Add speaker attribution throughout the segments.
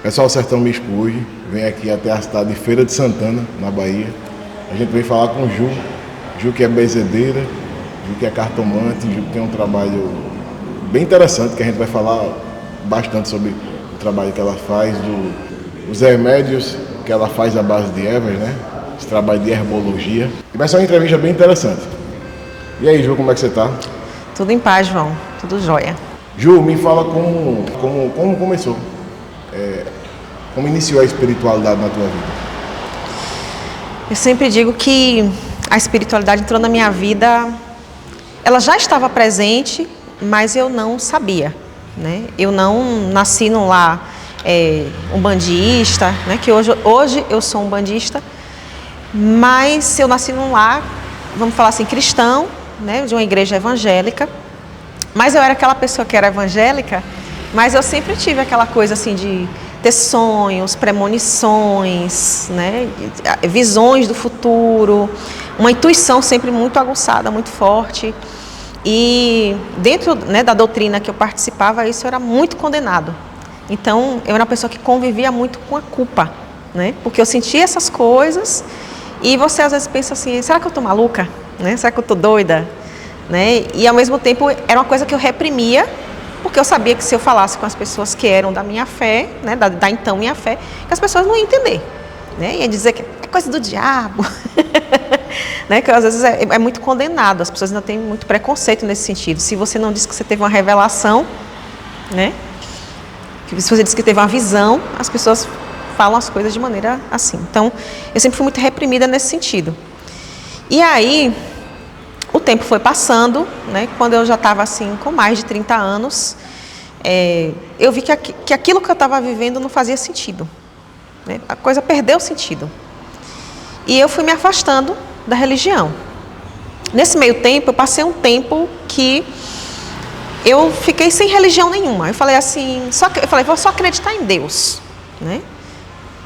Speaker 1: Pessoal, Sertão Místico hoje vem aqui até a cidade de Feira de Santana, na Bahia. A gente veio falar com Ju que é bezedeira, Ju que é cartomante, Ju que tem um trabalho bem interessante, que a gente vai falar bastante sobre o trabalho que ela faz, os remédios que ela faz à base de ervas, né? Esse trabalho de herbologia. E vai ser uma entrevista bem interessante. E aí, Ju, como é que você tá?
Speaker 2: Tudo em paz, João. Tudo jóia.
Speaker 1: Ju, me fala como começou. Como iniciou a espiritualidade na tua vida?
Speaker 2: Eu sempre digo que a espiritualidade entrou na minha vida, ela já estava presente, mas eu não sabia, né? Eu não nasci num lar umbandista, né? Que hoje eu sou umbandista, mas eu nasci num lar, vamos falar assim, cristão, né? De uma igreja evangélica. Mas eu era aquela pessoa que era evangélica, mas eu sempre tive aquela coisa assim de ter sonhos, premonições, né? Visões do futuro, uma intuição sempre muito aguçada, muito forte. E dentro, né, da doutrina que eu participava, isso era muito condenado. Então, eu era uma pessoa que convivia muito com a culpa, né? Porque eu sentia essas coisas e você às vezes pensa assim, será que eu estou maluca? Né? Será que eu estou doida? Né? E ao mesmo tempo era uma coisa que eu reprimia, porque eu sabia que se eu falasse com as pessoas que eram da minha fé, né, da então minha fé, que as pessoas não iam entender, né, ia dizer que é coisa do diabo, né, que às vezes é muito condenado, as pessoas ainda têm muito preconceito nesse sentido. Se você não diz que você teve uma revelação, né, se você diz que teve uma visão, as pessoas falam as coisas de maneira assim. Então, eu sempre fui muito reprimida nesse sentido. E aí, o tempo foi passando, né? Quando eu já estava assim, com mais de 30 anos, eu vi que aquilo que eu estava vivendo não fazia sentido, né? A coisa perdeu sentido. E eu fui me afastando da religião. Nesse meio tempo, eu passei um tempo que eu fiquei sem religião nenhuma. Eu falei assim, vou só acreditar em Deus, né?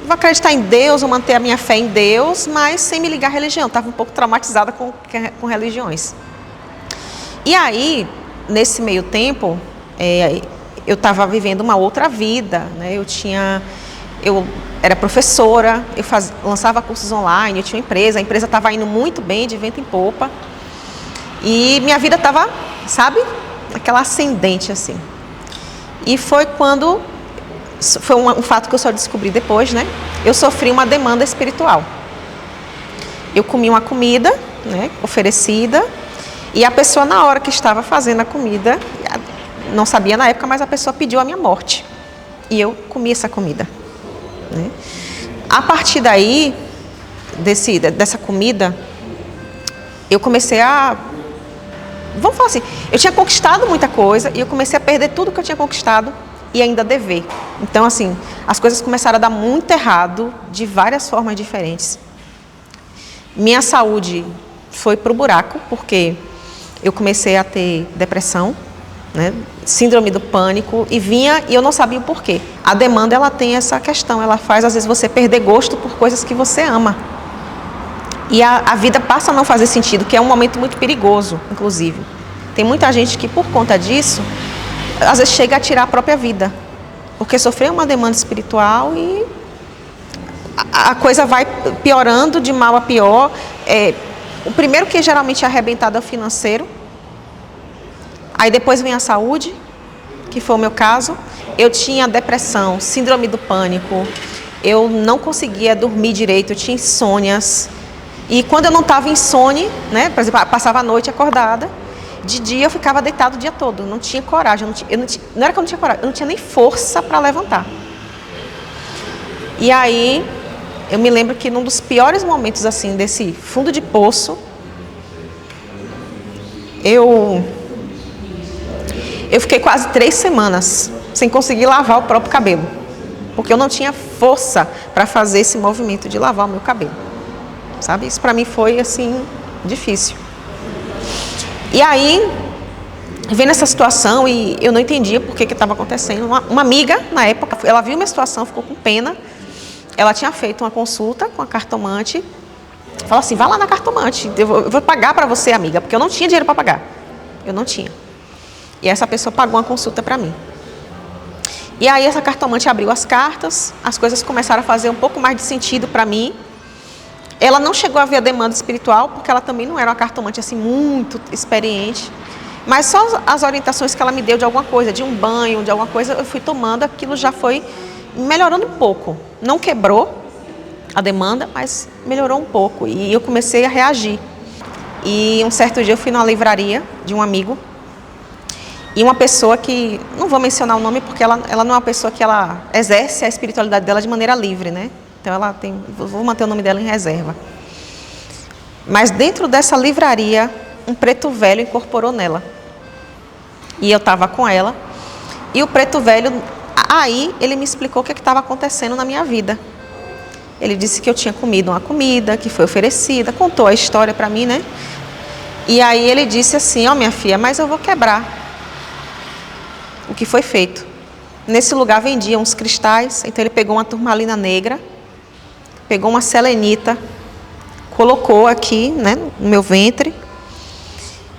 Speaker 2: Vou acreditar em Deus, vou manter a minha fé em Deus, mas sem me ligar à religião. Estava um pouco traumatizada com religiões. E aí, nesse meio tempo, eu estava vivendo uma outra vida, né? Eu era professora, lançava cursos online, eu tinha uma empresa, a empresa estava indo muito bem, de vento em popa. E minha vida estava, sabe, aquela ascendente assim. E foi quando... Foi um fato que eu só descobri depois, né? Eu sofri uma demanda espiritual. Eu comi uma comida, né, oferecida, e a pessoa, na hora que estava fazendo a comida, não sabia na época, mas a pessoa pediu a minha morte. E eu comi essa comida, né? A partir daí, dessa comida, eu comecei a... Vamos falar assim, eu tinha conquistado muita coisa e eu comecei a perder tudo que eu tinha conquistado e ainda dever. Então, assim, as coisas começaram a dar muito errado, de várias formas diferentes. Minha saúde foi pro buraco, porque eu comecei a ter depressão, né, síndrome do pânico, e eu não sabia o porquê. A demanda, ela tem essa questão, ela faz, às vezes, você perder gosto por coisas que você ama. E a vida passa a não fazer sentido, que é um momento muito perigoso, inclusive. Tem muita gente que, por conta disso, às vezes chega a tirar a própria vida, porque sofreu uma demanda espiritual e a coisa vai piorando de mal a pior. O primeiro que geralmente é arrebentado é o financeiro, aí depois vem a saúde, que foi o meu caso. Eu tinha depressão, síndrome do pânico, eu não conseguia dormir direito, eu tinha insônias, e quando eu não estava insone, né, por exemplo, eu passava a noite acordada, de dia eu ficava deitado o dia todo, não tinha coragem, não era que eu não tinha coragem, eu não tinha nem força para levantar. E aí, eu me lembro que num dos piores momentos assim, desse fundo de poço, eu fiquei quase 3 semanas sem conseguir lavar o próprio cabelo, porque eu não tinha força para fazer esse movimento de lavar o meu cabelo, sabe? Isso para mim foi assim, difícil. E aí, vendo essa situação, e eu não entendia por que estava acontecendo, uma amiga, na época, ela viu minha situação, ficou com pena, ela tinha feito uma consulta com a cartomante, falou assim, vai lá na cartomante, eu vou pagar para você, amiga, porque eu não tinha dinheiro para pagar, eu não tinha. E essa pessoa pagou uma consulta para mim. E aí essa cartomante abriu as cartas, as coisas começaram a fazer um pouco mais de sentido para mim. Ela não chegou a ver a demanda espiritual, porque ela também não era uma cartomante assim muito experiente. Mas só as orientações que ela me deu de alguma coisa, de um banho, de alguma coisa, eu fui tomando, aquilo já foi melhorando um pouco. Não quebrou a demanda, mas melhorou um pouco. E eu comecei a reagir. E um certo dia eu fui numa livraria de um amigo, e uma pessoa que, não vou mencionar o nome porque ela não é uma pessoa que ela exerce a espiritualidade dela de maneira livre, né? Então ela tem, vou manter o nome dela em reserva. Mas dentro dessa livraria, um preto velho incorporou nela. E eu estava com ela, e o preto velho, aí ele me explicou o que estava acontecendo na minha vida. Ele disse que eu tinha comido uma comida que foi oferecida, contou a história para mim, né? E aí ele disse assim, ó, minha filha, mas eu vou quebrar o que foi feito. Nesse lugar vendiam uns cristais, então ele pegou uma turmalina negra, pegou uma selenita, colocou aqui, né, no meu ventre,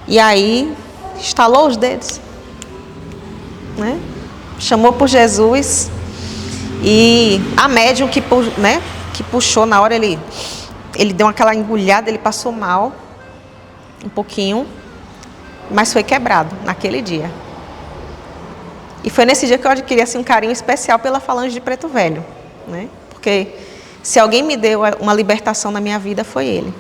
Speaker 2: e aí estalou os dedos, né? Chamou por Jesus, e a médium que puxou na hora, ele deu aquela engolhada, ele passou mal, um pouquinho, mas foi quebrado naquele dia. E foi nesse dia que eu adquiri assim, um carinho especial pela falange de preto velho, né? Porque se alguém me deu uma libertação na minha vida, foi ele.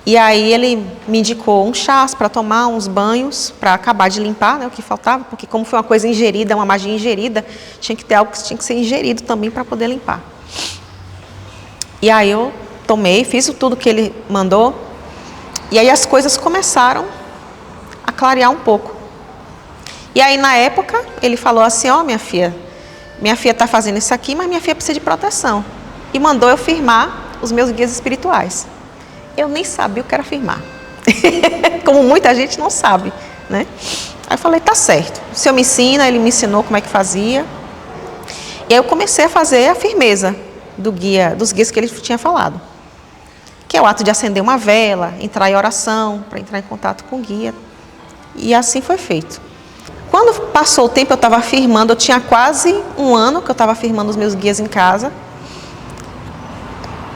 Speaker 2: E aí ele me indicou um chá para tomar, uns banhos, para acabar de limpar, né, o que faltava, porque como foi uma coisa ingerida, uma magia ingerida, tinha que ter algo que tinha que ser ingerido também para poder limpar. E aí eu tomei, fiz tudo que ele mandou, e aí as coisas começaram a clarear um pouco. E aí na época ele falou assim, ó, minha filha está fazendo isso aqui, mas minha filha precisa de proteção. E mandou eu firmar os meus guias espirituais. Eu nem sabia o que era firmar. Como muita gente não sabe, né? Aí eu falei, tá certo. O senhor me ensina, ele me ensinou como é que fazia. E aí eu comecei a fazer a firmeza dos guias que ele tinha falado. Que é o ato de acender uma vela, entrar em oração, para entrar em contato com o guia. E assim foi feito. Quando passou o tempo, eu estava firmando, eu tinha quase um ano que eu estava firmando os meus guias em casa.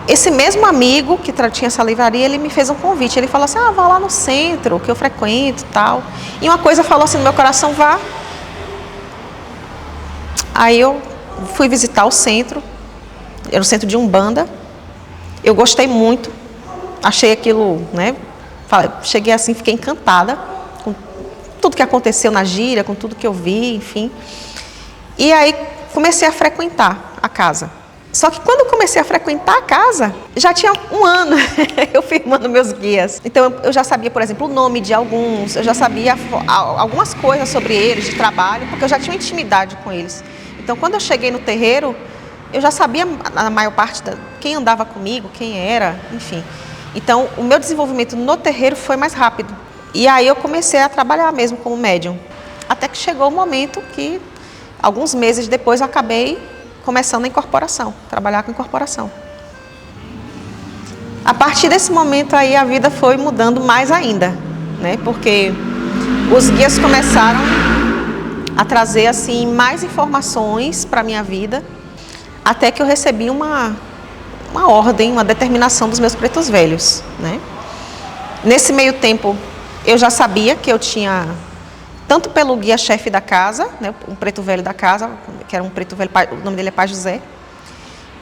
Speaker 2: Esse mesmo amigo que tinha essa livraria, ele me fez um convite. Ele falou assim, vá lá no centro, que eu frequento e tal. E uma coisa falou assim no meu coração, vá. Aí eu fui visitar o centro, era o centro de Umbanda. Eu gostei muito, achei aquilo, né? Cheguei assim, fiquei encantada com tudo que aconteceu na gíria, com tudo que eu vi, enfim. E aí comecei a frequentar a casa. Só que quando eu comecei a frequentar a casa, já tinha um ano eu firmando meus guias. Então eu já sabia, por exemplo, o nome de alguns, eu já sabia algumas coisas sobre eles, de trabalho, porque eu já tinha intimidade com eles. Então quando eu cheguei no terreiro, eu já sabia a maior parte quem andava comigo, quem era, enfim. Então o meu desenvolvimento no terreiro foi mais rápido. E aí eu comecei a trabalhar mesmo como médium. Até que chegou o momento que, alguns meses depois, eu acabei começando a incorporação, trabalhar com incorporação. A partir desse momento aí a vida foi mudando mais ainda, né? Porque os guias começaram a trazer assim mais informações para a minha vida, até que eu recebi uma ordem, uma determinação dos meus pretos velhos, né? Nesse meio tempo eu já sabia que eu tinha, tanto pelo guia-chefe da casa, né, um preto velho da casa, que era um preto velho, o nome dele é Pai José.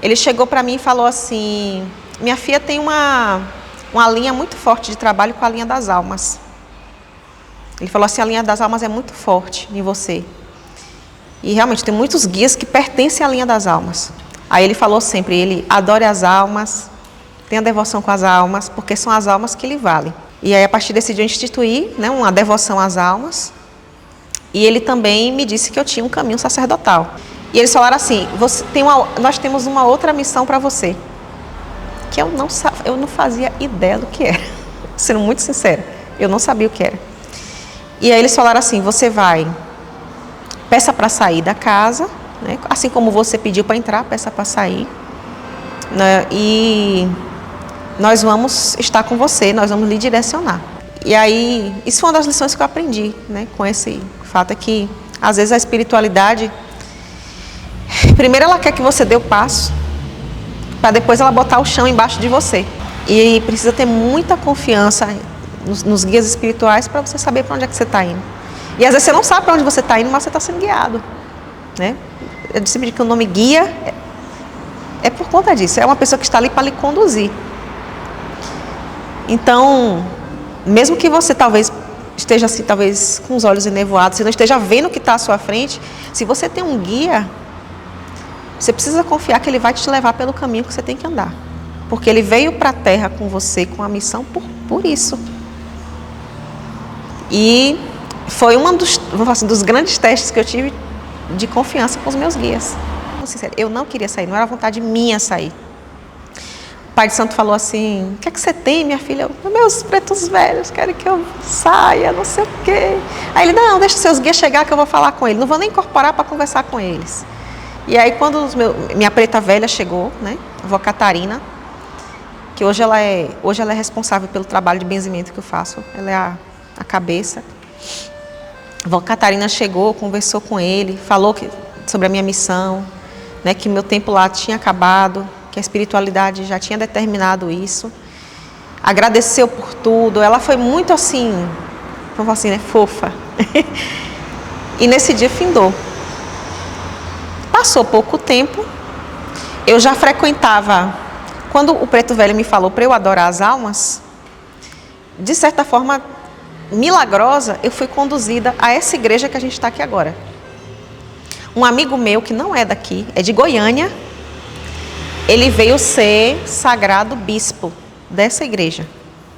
Speaker 2: Ele chegou para mim e falou assim, minha filha tem uma linha muito forte de trabalho com a linha das almas. Ele falou assim, a linha das almas é muito forte em você. E realmente tem muitos guias que pertencem à linha das almas. Aí ele falou sempre, ele adore as almas, tenha devoção com as almas, porque são as almas que lhe valem. E aí a partir desse dia eu instituí, né, uma devoção às almas. E ele também me disse que eu tinha um caminho sacerdotal. E eles falaram assim, nós temos uma outra missão para você. Que eu não fazia ideia do que era. Sendo muito sincera, eu não sabia o que era. E aí eles falaram assim, você vai, peça para sair da casa, né? Assim como você pediu para entrar, peça para sair. Né? E nós vamos estar com você, nós vamos lhe direcionar. E aí, isso foi uma das lições que eu aprendi, né, com esse fato, é que às vezes a espiritualidade, Primeiro ela quer que você dê o passo, para depois ela botar o chão embaixo de você. E precisa ter muita confiança nos guias espirituais para você saber para onde é que você está indo. E às vezes você não sabe para onde você está indo, mas você está sendo guiado, né? Eu sempre digo que o nome guia é por conta disso. É uma pessoa que está ali para lhe conduzir. Então, mesmo que você talvez esteja assim, talvez com os olhos enevoados, você não esteja vendo o que está à sua frente, se você tem um guia, você precisa confiar que ele vai te levar pelo caminho que você tem que andar. Porque ele veio para a Terra com você, com a missão, por isso. E foi dos grandes testes que eu tive de confiança com os meus guias. Sincero, eu não queria sair, não era vontade minha sair. O Pai de Santo falou assim: o que é que você tem, minha filha? Meus pretos velhos querem que eu saia, não sei o quê. Aí ele: não, deixa os seus guias chegar que eu vou falar com eles. Não vou nem incorporar para conversar com eles. E aí quando minha preta velha chegou, né, a avó Catarina, que hoje ela é responsável pelo trabalho de benzimento que eu faço, ela é a cabeça. A avó Catarina chegou, conversou com ele, falou sobre a minha missão, né, que meu tempo lá tinha acabado, que a espiritualidade já tinha determinado isso. Agradeceu por tudo. Ela foi muito assim, vamos falar assim, né, fofa. E nesse dia findou. Passou pouco tempo, eu já frequentava, quando o preto velho me falou para eu adorar as almas, de certa forma milagrosa, eu fui conduzida a essa igreja que a gente está aqui agora. Um amigo meu, que não é daqui, é de Goiânia, ele veio ser sagrado bispo dessa igreja.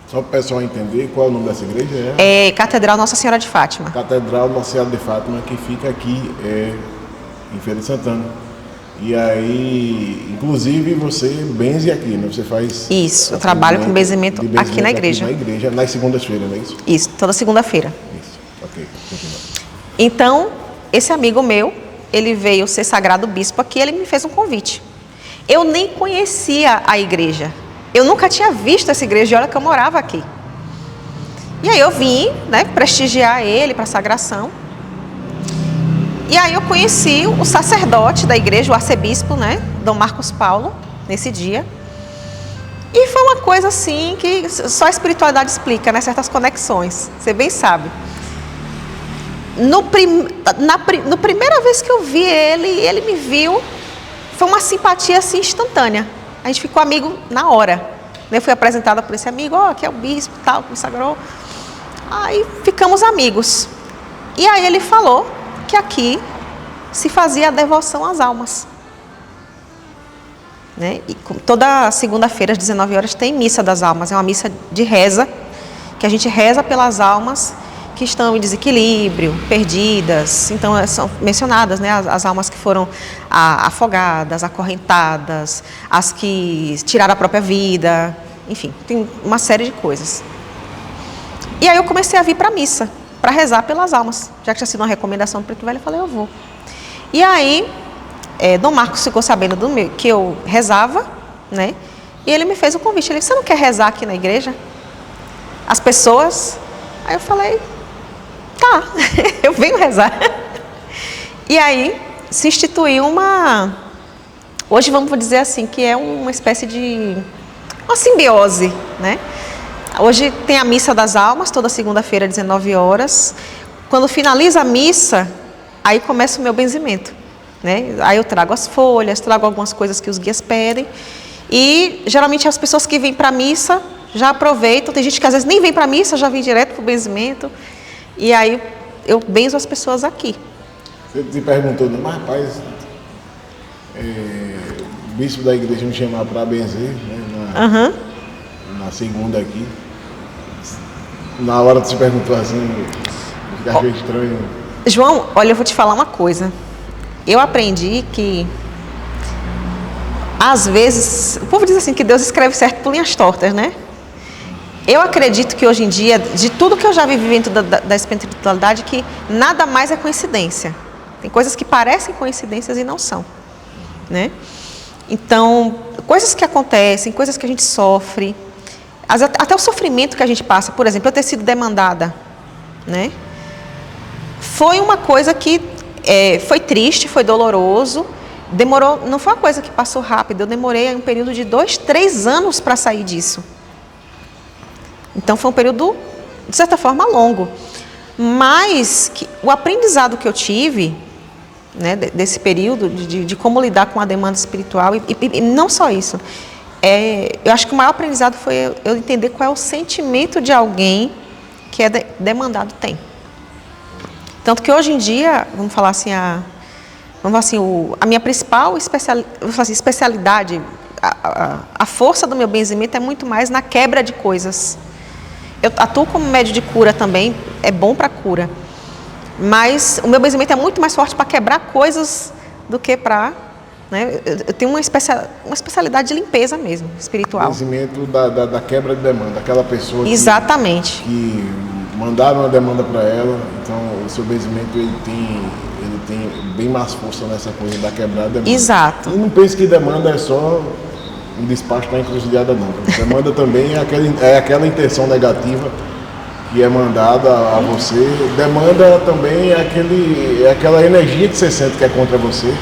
Speaker 1: Só para o pessoal entender qual é o nome dessa igreja?
Speaker 2: É Catedral Nossa Senhora de Fátima.
Speaker 1: Catedral Nossa Senhora de Fátima, que fica aqui em Feira de Santana. E aí, inclusive, você benze aqui, né? Você faz...
Speaker 2: Isso, eu trabalho com benzimento aqui na igreja.
Speaker 1: Aqui na igreja, nas segundas-feiras, não é isso?
Speaker 2: Isso, toda segunda-feira.
Speaker 1: Isso, ok. Continua.
Speaker 2: Então, esse amigo meu, ele veio ser sagrado bispo aqui, ele me fez um convite. Eu nem conhecia a igreja. Eu nunca tinha visto essa igreja, e olha que eu morava aqui. E aí eu vim, né, prestigiar ele para a sagração. E aí eu conheci o sacerdote da igreja, o arcebispo, né, Dom Marcos Paulo, nesse dia. E foi uma coisa assim que só a espiritualidade explica, né, certas conexões, você bem sabe. Na primeira vez que eu vi ele me viu, foi uma simpatia assim instantânea. A gente ficou amigo na hora. Eu fui apresentada por esse amigo, aqui é o bispo, tal, consagrou. Aí ficamos amigos. E aí ele falou que aqui se fazia a devoção às almas. Né? E toda segunda-feira, às 19 horas, tem missa das almas. É uma missa de reza, que a gente reza pelas almas que estão em desequilíbrio, perdidas. Então, são mencionadas, né, as almas que foram afogadas, acorrentadas, as que tiraram a própria vida, enfim, tem uma série de coisas. E aí eu comecei a vir para a missa, para rezar pelas almas. Já que tinha sido uma recomendação do Preto Velho, eu falei, eu vou. E aí, Dom Marcos ficou sabendo que eu rezava, né, e ele me fez o convite. Ele disse, você não quer rezar aqui na igreja? As pessoas... Aí eu falei... Tá, eu venho rezar. E aí se instituiu hoje vamos dizer assim, que é uma espécie de uma simbiose, né? Hoje tem a missa das almas, toda segunda-feira, 19 horas. Quando finaliza a missa, aí começa o meu benzimento, né? Aí eu trago as folhas, trago algumas coisas que os guias pedem. E geralmente as pessoas que vêm para a missa já aproveitam. Tem gente que às vezes nem vem para a missa, já vem direto para o benzimento. E aí eu benzo as pessoas aqui.
Speaker 1: Você te perguntou, mas rapaz, o bispo da igreja me chamar para benzer, né, na segunda aqui. Na hora que você perguntou assim, eu achei estranho.
Speaker 2: João, olha, eu vou te falar uma coisa. Eu aprendi que, às vezes, o povo diz assim que Deus escreve certo por linhas tortas, né? Eu acredito que hoje em dia, de tudo que eu já vivi dentro da espiritualidade, que nada mais é coincidência. Tem coisas que parecem coincidências e não são, né? Então, coisas que acontecem, coisas que a gente sofre, até o sofrimento que a gente passa, por exemplo, eu ter sido demandada, né? Foi uma coisa que foi triste, foi doloroso, demorou, não foi uma coisa que passou rápido, eu demorei um período de 2, 3 anos para sair disso. Então foi um período, de certa forma, longo. Mas o aprendizado que eu tive, né, desse período, de como lidar com a demanda espiritual, e não só isso, eu acho que o maior aprendizado foi eu entender qual é o sentimento de alguém que é demandado tem. Tanto que hoje em dia, vamos falar assim, a minha principal especialidade, a força do meu benzimento é muito mais na quebra de coisas. Eu atuo como médio de cura também, é bom para cura. Mas o meu benzimento é muito mais forte para quebrar coisas do que para... Né? Eu tenho uma especialidade de limpeza mesmo, espiritual.
Speaker 1: O benzimento da quebra de demanda, aquela pessoa
Speaker 2: Exatamente.
Speaker 1: que mandaram uma demanda para ela, então o seu benzimento ele tem bem mais força nessa coisa da quebrada demanda.
Speaker 2: Exato.
Speaker 1: E não pense que demanda é só um despacho da encruzilhada, não. Demanda também é aquela intenção negativa que é mandada a você. Demanda também é aquela energia que você sente que é contra você,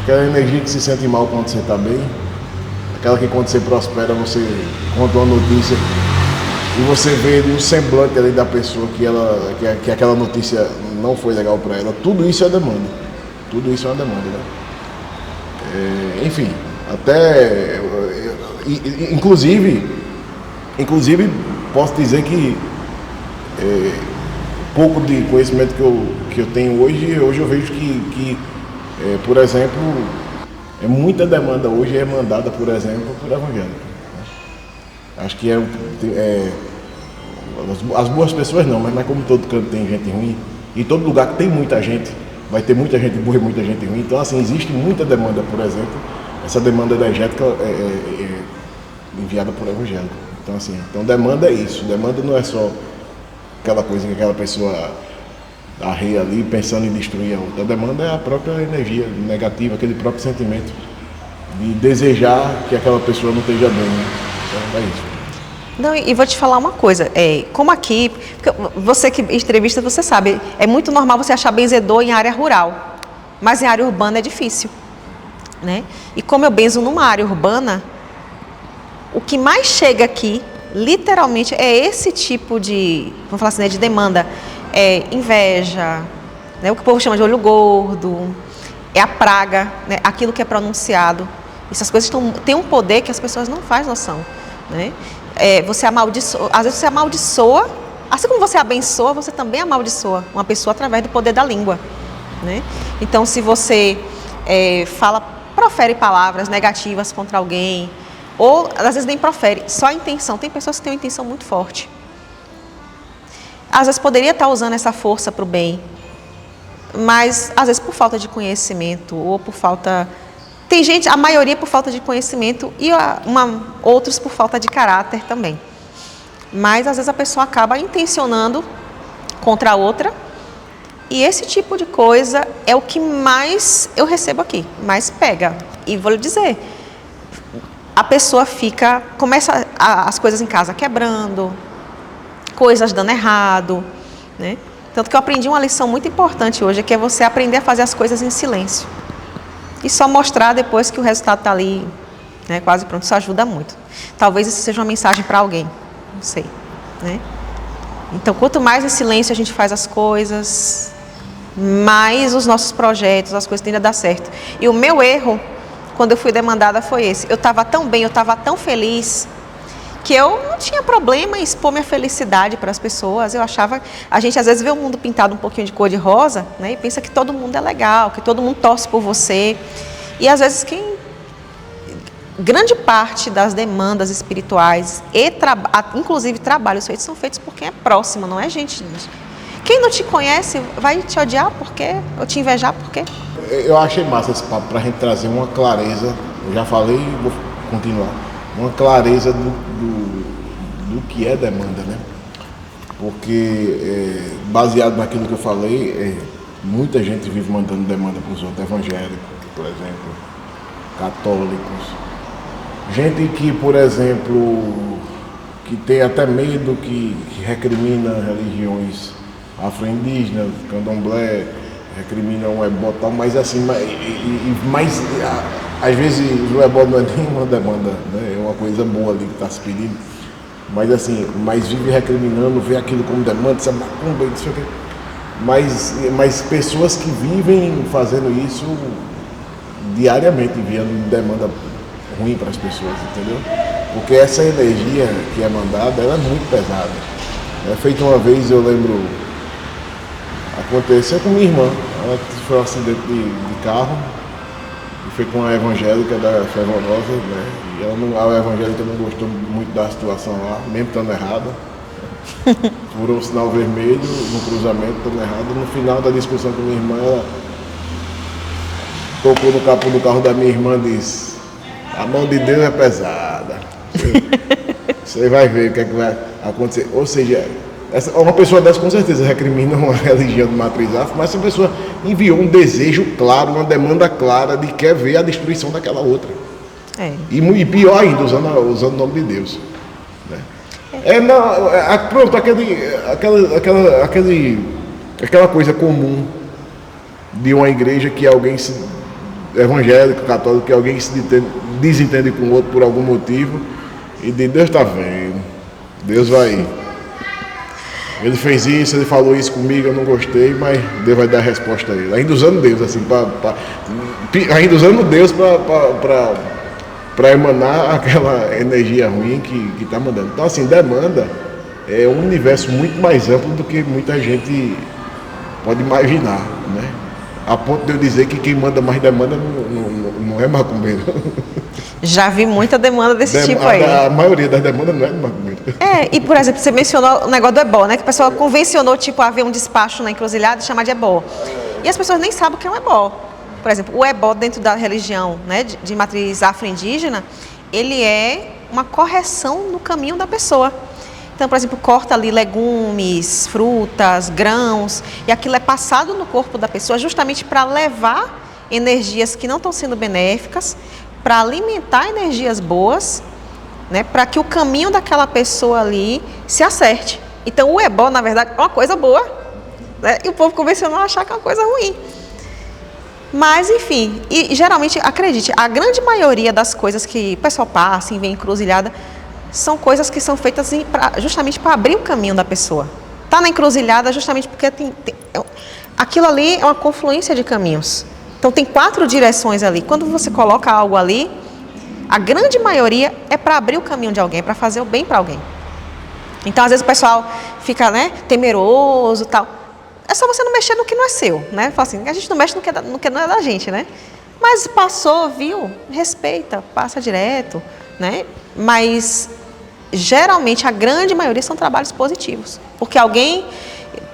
Speaker 1: aquela energia que se sente mal quando você está bem, aquela que quando você prospera você conta uma notícia e você vê no semblante ali da pessoa que aquela notícia não foi legal para ela. Tudo isso é demanda. Tudo isso é uma demanda, né? Enfim, até inclusive posso dizer que pouco de conhecimento que eu tenho hoje eu vejo que por exemplo, muita demanda hoje é mandada, por exemplo, por evangélico. Acho que as boas pessoas não, mas como todo canto tem gente ruim, e todo lugar que tem muita gente, vai ter muita gente boa e muita gente ruim. Então, assim, existe muita demanda, por exemplo, essa demanda energética é enviada por evangélico. Então, assim, demanda é isso. Demanda não é só aquela coisa que aquela pessoa arreia ali pensando em destruir a outra. A demanda é a própria energia negativa, aquele próprio sentimento de desejar que aquela pessoa não esteja bem, né? Então, é isso.
Speaker 2: Não, e vou te falar uma coisa, como aqui, você que entrevista, você sabe, é muito normal você achar benzedor em área rural, mas em área urbana é difícil, né? E como eu benzo numa área urbana, o que mais chega aqui, literalmente, é esse tipo de, vamos falar assim, né, de demanda, inveja, né, o que o povo chama de olho gordo, é a praga, né, aquilo que é pronunciado. Essas coisas têm um poder que as pessoas não fazem noção, né? Você amaldiçoa, às vezes você amaldiçoa, assim como você abençoa, você também amaldiçoa uma pessoa através do poder da língua, né? Então, se você profere palavras negativas contra alguém, ou às vezes nem profere, só a intenção. Tem pessoas que têm uma intenção muito forte. Às vezes poderia estar usando essa força para o bem, mas às vezes por falta de conhecimento ou por falta... Tem gente, a maioria por falta de conhecimento e outros por falta de caráter também. Mas às vezes a pessoa acaba intencionando contra a outra e esse tipo de coisa é o que mais eu recebo aqui, mais pega. E vou lhe dizer, a pessoa começa as coisas em casa quebrando, coisas dando errado, né? Tanto que eu aprendi uma lição muito importante hoje, que é você aprender a fazer as coisas em silêncio. E só mostrar depois que o resultado está ali, né, quase pronto. Isso ajuda muito. Talvez isso seja uma mensagem para alguém, não sei, né? Então, quanto mais em silêncio a gente faz as coisas, mais os nossos projetos, as coisas tendem a dar certo. E o meu erro, quando eu fui demandada, foi esse. Eu estava tão bem, eu estava tão feliz, que eu não tinha problema em expor minha felicidade para as pessoas. Eu achava... A gente às vezes vê o mundo pintado um pouquinho de cor de rosa, né, e pensa que todo mundo é legal, que todo mundo torce por você. E às vezes grande parte das demandas espirituais, inclusive trabalhos feitos, são feitos por quem é próximo, não é gente. Quem não te conhece vai te odiar por quê? Ou te invejar por quê?
Speaker 1: Eu achei massa esse papo para a gente trazer uma clareza. Eu já falei e vou continuar. Uma clareza do que é demanda, né? Porque, baseado naquilo que eu falei, muita gente vive mandando demanda para os outros, evangélicos, por exemplo, católicos. Gente que, por exemplo, que tem até medo, que recrimina religiões afro-indígenas, candomblé, recriminam o ebó tal, mas assim, mas às vezes o ebó não é nem uma demanda, né? É uma coisa boa ali que está se pedindo, mas assim, vive recriminando, vê aquilo como demanda, isso é macumba, não sei o quê. Mas pessoas que vivem fazendo isso diariamente, enviando demanda ruim para as pessoas, entendeu? Porque essa energia que é mandada, ela é muito pesada. É feito uma vez, eu lembro, aconteceu com minha irmã, ela sofreu um acidente de carro, e foi com a evangélica da Fervorosa, né? E a evangélica não gostou muito da situação lá, mesmo estando errada. Furou o sinal vermelho no cruzamento, estando errado. No final da discussão com minha irmã, ela tocou no capô do carro da minha irmã e disse: a mão de Deus é pesada. Você vai ver o que é que vai acontecer. Ou seja, uma pessoa dessa com certeza recrimina uma religião de matriz afro, mas essa pessoa enviou um desejo claro, uma demanda clara de quer ver a destruição daquela outra. E pior ainda, usando o nome de Deus. Né? Pronto, aquela coisa comum de uma igreja que alguém evangélico, católico, que alguém se desentende com o outro por algum motivo e diz: Deus está vendo, Deus vai. Ele fez isso, ele falou isso comigo, eu não gostei, mas Deus vai dar a resposta a ele. Ainda usando Deus, assim, ainda usando Deus para emanar aquela energia ruim que está mandando. Então, assim, demanda é um universo muito mais amplo do que muita gente pode imaginar, né? A ponto de eu dizer que quem manda mais demanda não é macumbeiro.
Speaker 2: Já vi muita demanda desse tipo aí.
Speaker 1: A maioria das demandas não é de macumbeiro.
Speaker 2: E por exemplo, você mencionou o negócio do ebó, né? Que o pessoal convencionou, tipo, haver um despacho na encruzilhada e chamar de ebó. E as pessoas nem sabem o que é um ebó. Por exemplo, o ebó dentro da religião, né, de matriz afro-indígena, ele é uma correção no caminho da pessoa. Então, por exemplo, corta ali legumes, frutas, grãos, e aquilo é passado no corpo da pessoa justamente para levar energias que não estão sendo benéficas, para alimentar energias boas, né, para que o caminho daquela pessoa ali se acerte. Então, o ebó, na verdade, é uma coisa boa, né, e o povo convencional achar que é uma coisa ruim. Mas, enfim, e geralmente, acredite, a grande maioria das coisas que o pessoal passa e vem encruzilhada são coisas que são feitas justamente para abrir o caminho da pessoa. Está na encruzilhada justamente porque aquilo ali é uma confluência de caminhos. Então, tem 4 direções ali. Quando você coloca algo ali, a grande maioria é para abrir o caminho de alguém, para fazer o bem para alguém. Então, às vezes o pessoal fica, né, temeroso e tal. É só você não mexer no que não é seu, né? Fala assim, a gente não mexe no que não é da gente, né? Mas passou, viu? Respeita, passa direto, né? Mas, geralmente, a grande maioria são trabalhos positivos. Porque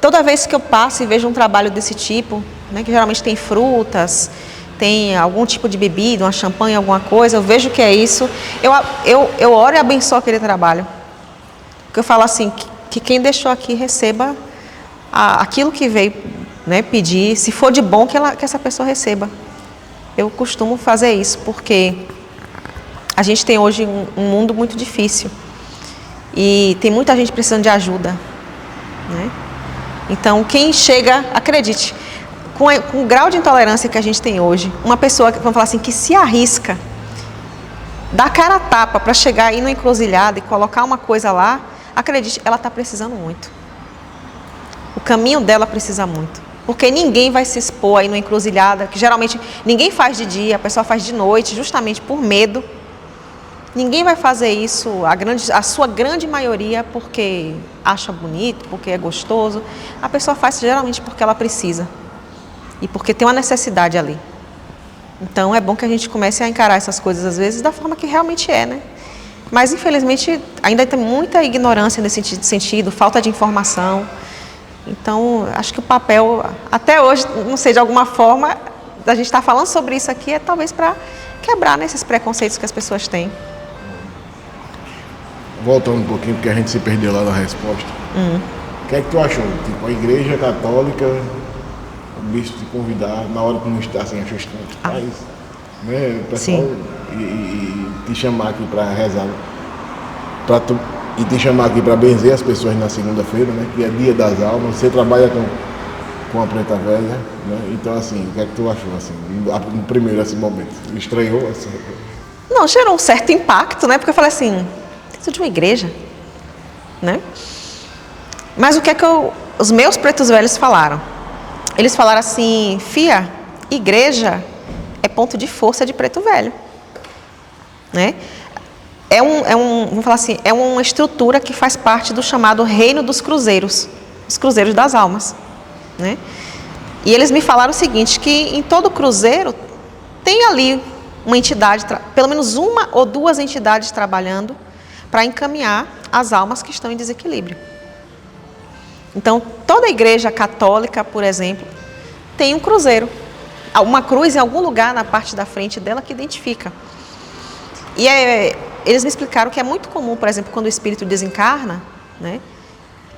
Speaker 2: toda vez que eu passo e vejo um trabalho desse tipo, né, que geralmente tem frutas, tem algum tipo de bebida, uma champanhe, alguma coisa, eu vejo que é isso, eu oro e abençoo aquele trabalho. Porque eu falo assim, que quem deixou aqui receba aquilo que veio, né, pedir, se for de bom, que essa pessoa receba. Eu costumo fazer isso, porque a gente tem hoje um mundo muito difícil e tem muita gente precisando de ajuda, né? Então, quem chega, acredite, com o grau de intolerância que a gente tem hoje, uma pessoa, vamos falar assim, que se arrisca, dá cara a tapa para chegar aí na encruzilhada e colocar uma coisa lá, acredite, ela está precisando muito. O caminho dela precisa muito. Porque ninguém vai se expor aí numa encruzilhada, que geralmente ninguém faz de dia, a pessoa faz de noite, justamente por medo. Ninguém vai fazer isso, a sua grande maioria, porque acha bonito, porque é gostoso. A pessoa faz geralmente porque ela precisa. E porque tem uma necessidade ali. Então é bom que a gente comece a encarar essas coisas, às vezes, da forma que realmente é, né? Mas, infelizmente, ainda tem muita ignorância nesse sentido, falta de informação. Então, acho que o papel, até hoje, não sei, de alguma forma, a gente está falando sobre isso aqui, é talvez para quebrar, né, esses preconceitos que as pessoas têm.
Speaker 1: Voltando um pouquinho, porque a gente se perdeu lá na resposta. O que é que tu achou? Tipo, a igreja católica, o bispo te convidar, na hora que não está assim, achou estranho, mas, né, o pessoal e te chamar aqui para rezar, e te chamar aqui para benzer as pessoas na segunda-feira, né, que é dia das almas. Você trabalha com a Preta Velha, né? Então, assim, o que é que tu achou, assim, no primeiro, esse momento? Estranhou, assim?
Speaker 2: Não, gerou um certo impacto, né? Porque eu falei assim, isso de uma igreja, né? Mas o que é que os meus pretos velhos falaram? Eles falaram assim, fia, igreja é ponto de força de preto velho, né? Vamos falar assim, é uma estrutura que faz parte do chamado reino dos cruzeiros, os cruzeiros das almas, né? E eles me falaram o seguinte, que em todo cruzeiro tem ali uma entidade, pelo menos uma ou duas entidades trabalhando para encaminhar as almas que estão em desequilíbrio. Então, toda igreja católica, por exemplo, tem um cruzeiro, uma cruz em algum lugar na parte da frente dela que identifica. E eles me explicaram que é muito comum, por exemplo, quando o espírito desencarna, né,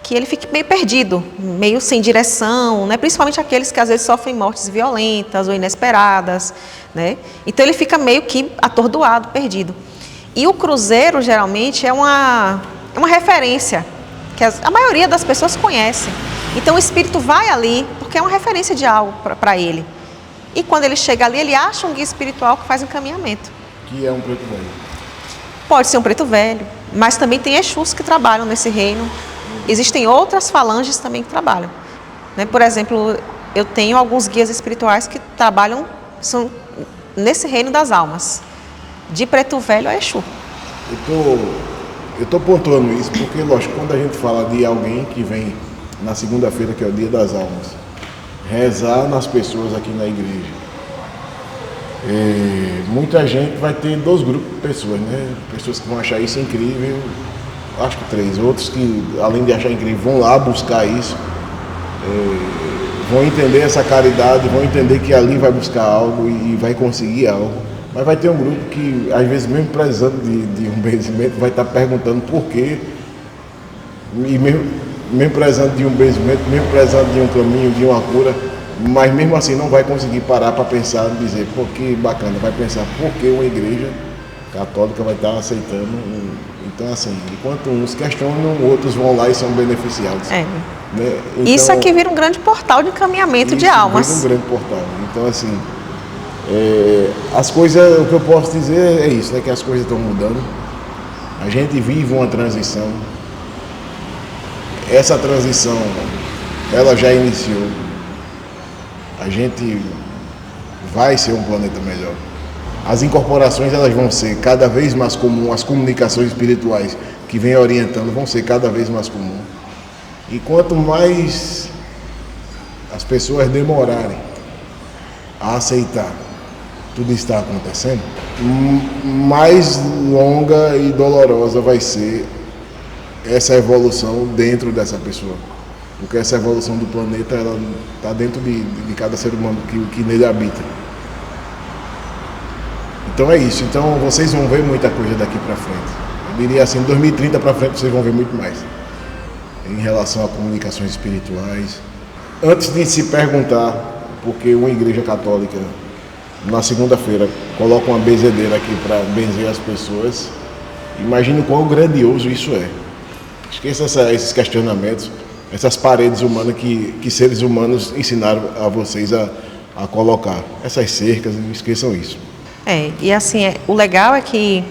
Speaker 2: que ele fique meio perdido, meio sem direção, né, principalmente aqueles que às vezes sofrem mortes violentas ou inesperadas, né, então ele fica meio que atordoado, perdido. E o cruzeiro, geralmente, é uma referência que a maioria das pessoas conhece. Então o espírito vai ali porque é uma referência de algo para ele. E quando ele chega ali, ele acha um guia espiritual que faz encaminhamento.
Speaker 1: Que é um preto velho.
Speaker 2: Pode ser um preto velho, mas também tem Exus que trabalham nesse reino. Existem outras falanges também que trabalham, né? Por exemplo, eu tenho alguns guias espirituais que trabalham nesse reino das almas. De preto velho a Exu.
Speaker 1: Eu estou pontuando isso porque, lógico, quando a gente fala de alguém que vem na segunda-feira, que é o Dia das Almas, rezar nas pessoas aqui na igreja, muita gente vai ter dois grupos de pessoas, né? Pessoas que vão achar isso incrível, acho que três. Outros que, além de achar incrível, vão lá buscar isso, vão entender essa caridade, vão entender que ali vai buscar algo e vai conseguir algo. Mas vai ter um grupo que, às vezes, mesmo precisando de um benzimento, vai estar perguntando por quê. E mesmo precisando de um benzimento, mesmo precisando de um caminho, de uma cura, mas mesmo assim não vai conseguir parar para pensar e dizer, pô, que bacana, vai pensar por que uma igreja católica vai estar aceitando. Então, assim, enquanto uns questionam, outros vão lá e são beneficiados. Né? Então,
Speaker 2: isso aqui vira um grande portal de encaminhamento de almas.
Speaker 1: Vira um grande portal. Então, assim, as coisas, o que eu posso dizer é isso, né, que as coisas estão mudando. A gente vive uma transição. Essa transição, ela já iniciou. A gente vai ser um planeta melhor. As incorporações, elas vão ser cada vez mais comuns, as comunicações espirituais que vêm orientando vão ser cada vez mais comuns. E quanto mais as pessoas demorarem a aceitar tudo está acontecendo, mais longa e dolorosa vai ser essa evolução dentro dessa pessoa. Porque essa evolução do planeta, ela está dentro de cada ser humano que nele habita. Então é isso. Então vocês vão ver muita coisa daqui para frente. Eu diria assim, 2030 para frente vocês vão ver muito mais em relação a comunicações espirituais. Antes de se perguntar porque uma igreja católica na segunda-feira coloca uma benzedeira aqui para benzer as pessoas, imagine quão grandioso isso é. Esqueça esses questionamentos, essas paredes humanas que seres humanos ensinaram a vocês a colocar. Essas cercas, esqueçam isso.
Speaker 2: E assim, o legal é que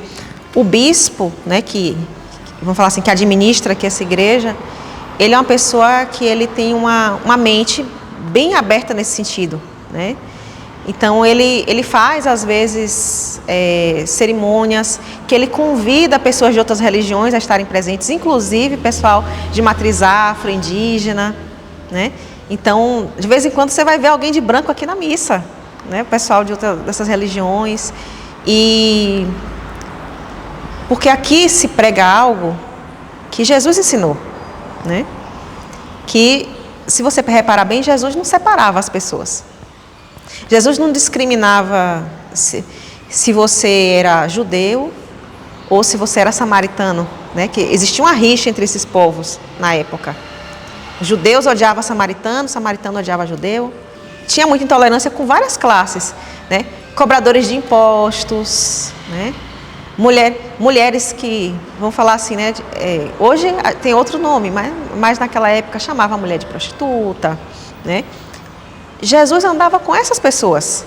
Speaker 2: o bispo, né, vamos falar assim, que administra aqui essa igreja, ele é uma pessoa que ele tem uma mente bem aberta nesse sentido, né? Então ele faz às vezes cerimônias que ele convida pessoas de outras religiões a estarem presentes, inclusive pessoal de matriz afro, indígena, né? Então de vez em quando você vai ver alguém de branco aqui na missa, né? Pessoal dessas religiões. E porque aqui se prega algo que Jesus ensinou, né? Que se você reparar bem, Jesus não separava as pessoas. Jesus não discriminava se você era judeu ou se você era samaritano, né? Que existia uma rixa entre esses povos na época. Os judeus odiavam samaritano, o samaritano odiava judeu. Tinha muita intolerância com várias classes, né? Cobradores de impostos, né? Mulheres que, vamos falar assim, né? Hoje tem outro nome, mas naquela época chamava a mulher de prostituta, né? Jesus andava com essas pessoas.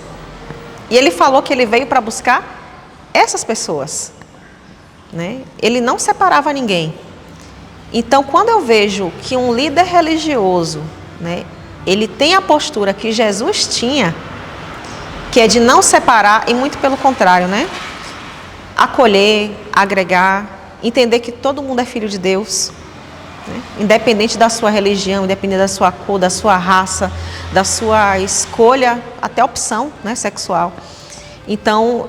Speaker 2: E ele falou que ele veio para buscar essas pessoas, né? Ele não separava ninguém. Então, quando eu vejo que um líder religioso, né, ele tem a postura que Jesus tinha, que é de não separar, e muito pelo contrário, né? Acolher, agregar, entender que todo mundo é filho de Deus, né? Independente da sua religião, independente da sua cor, da sua raça, da sua escolha, até opção, né, sexual. Então,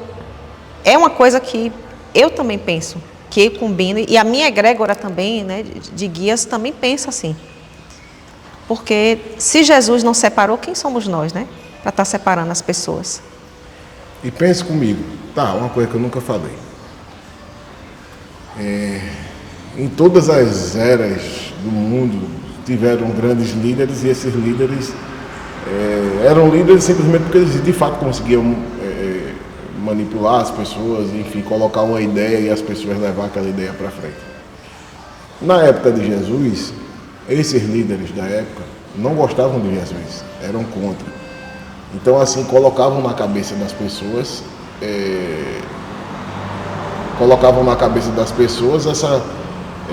Speaker 2: é uma coisa que eu também penso, que eu combino, e a minha egrégora também, né, de guias, também pensa assim. Porque se Jesus não separou, quem somos nós, né? Para estar separando as pessoas.
Speaker 1: E pense comigo, uma coisa que eu nunca falei. Em todas as eras do mundo tiveram grandes líderes, e esses líderes eram líderes simplesmente porque eles de fato conseguiam manipular as pessoas, enfim, colocar uma ideia e as pessoas levar aquela ideia para frente. Na época de Jesus, esses líderes da época não gostavam de Jesus, eram contra. Então, assim, colocavam na cabeça das pessoas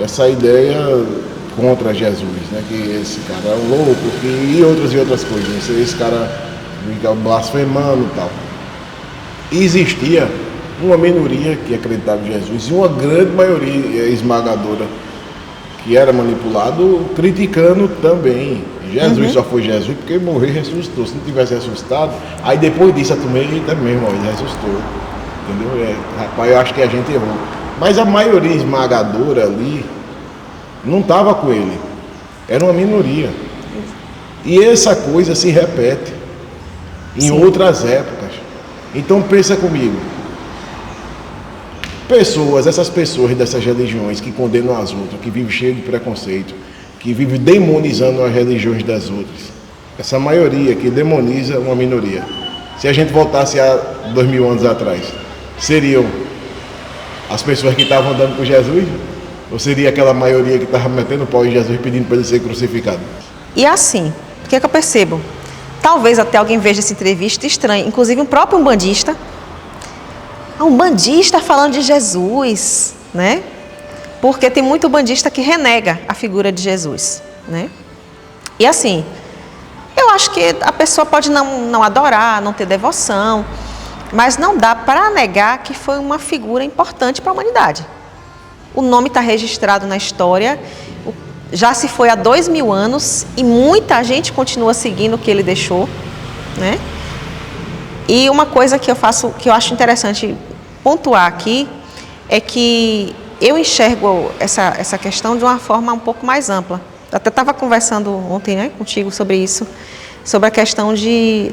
Speaker 1: essa ideia contra Jesus, né? Que esse cara é um louco, e outras coisas. Esse cara fica blasfemando e tal. E existia uma minoria que acreditava em Jesus e uma grande maioria esmagadora que era manipulado, criticando também. Jesus só foi Jesus porque morreu e ressuscitou. Se não tivesse ressuscitado, aí depois disso a turma, eita mesmo, ele ressuscitou. Entendeu? Rapaz, eu acho que a gente errou. Mas a maioria esmagadora ali não estava com ele. Era uma minoria. E essa coisa se repete em outras épocas. Então pensa comigo. Essas pessoas dessas religiões que condenam as outras, que vivem cheias de preconceito, que vivem demonizando as religiões das outras. Essa maioria que demoniza uma minoria. Se a gente voltasse a 2000 anos atrás, seriam as pessoas que estavam andando com Jesus? Ou seria aquela maioria que estava metendo pau em Jesus pedindo para ele ser crucificado?
Speaker 2: E assim, o que é que eu percebo? Talvez até alguém veja essa entrevista estranha, inclusive um próprio umbandista. Um bandista falando de Jesus, né? Porque tem muito bandista que renega a figura de Jesus, né? E assim, eu acho que a pessoa pode não adorar, não ter devoção, mas não dá para negar que foi uma figura importante para a humanidade. O nome está registrado na história, já se foi há 2000 anos e muita gente continua seguindo o que ele deixou, né? E uma coisa que eu acho interessante pontuar aqui é que eu enxergo essa questão de uma forma um pouco mais ampla. Eu até estava conversando ontem, né, contigo sobre isso, sobre a questão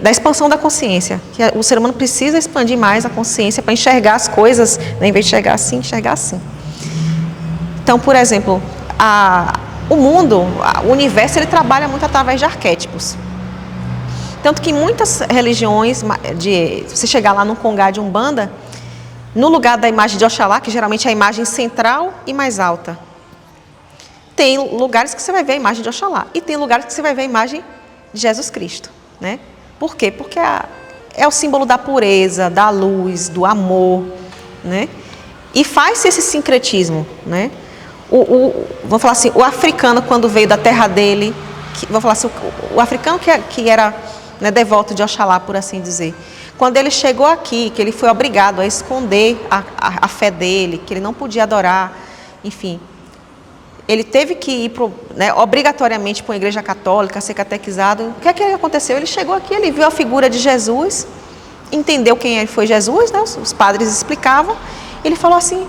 Speaker 2: da expansão da consciência, que o ser humano precisa expandir mais a consciência para enxergar as coisas, né, em vez de enxergar assim. Então, por exemplo, o mundo, o universo, ele trabalha muito através de arquétipos. Tanto que muitas religiões, se você chegar lá no Congá de Umbanda, no lugar da imagem de Oxalá, que geralmente é a imagem central e mais alta, tem lugares que você vai ver a imagem de Oxalá e tem lugares que você vai ver a imagem de Jesus Cristo, né? Por quê? Porque é o símbolo da pureza, da luz, do amor, né? E faz-se esse sincretismo, né? Vamos falar assim, o africano, quando veio da terra dele, vamos falar assim, o africano que era, né, devoto de Oxalá, por assim dizer, quando ele chegou aqui, que ele foi obrigado a esconder a fé dele, que ele não podia adorar, enfim, ele teve que ir obrigatoriamente para uma igreja católica, ser catequizado. O que é que aconteceu? Ele chegou aqui, ele viu a figura de Jesus, entendeu quem foi Jesus, né? Os padres explicavam, ele falou assim: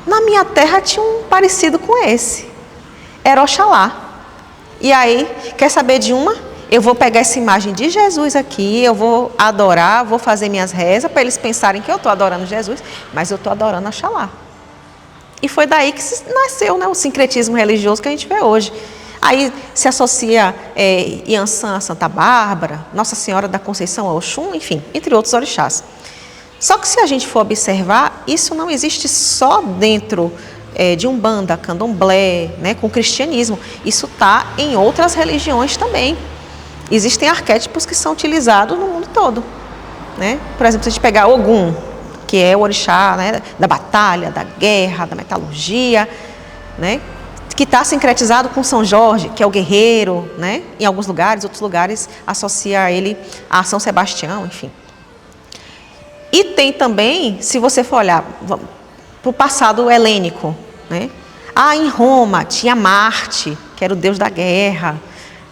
Speaker 2: na minha terra tinha um parecido com esse, era Oxalá. E aí, quer saber de uma? Eu vou pegar essa imagem de Jesus aqui, eu vou adorar, vou fazer minhas rezas para eles pensarem que eu estou adorando Jesus, mas eu estou adorando Oxalá. E foi daí que nasceu, né, o sincretismo religioso que a gente vê hoje. Aí se associa Iansã a Santa Bárbara, Nossa Senhora da Conceição a Oxum, enfim, entre outros orixás. Só que se a gente for observar, isso não existe só dentro de Umbanda, Candomblé, né, com o cristianismo. Isso está em outras religiões também. existem arquétipos que são utilizados no mundo todo, né? Por exemplo, se a gente pegar Ogum, que é o orixá, né, da batalha, da guerra, da metalurgia, né, que está sincretizado com São Jorge, que é o guerreiro, né, em alguns lugares, outros lugares associa ele a São Sebastião, enfim. E tem também, se você for olhar para o passado helênico, né, em Roma tinha Marte, que era o deus da guerra,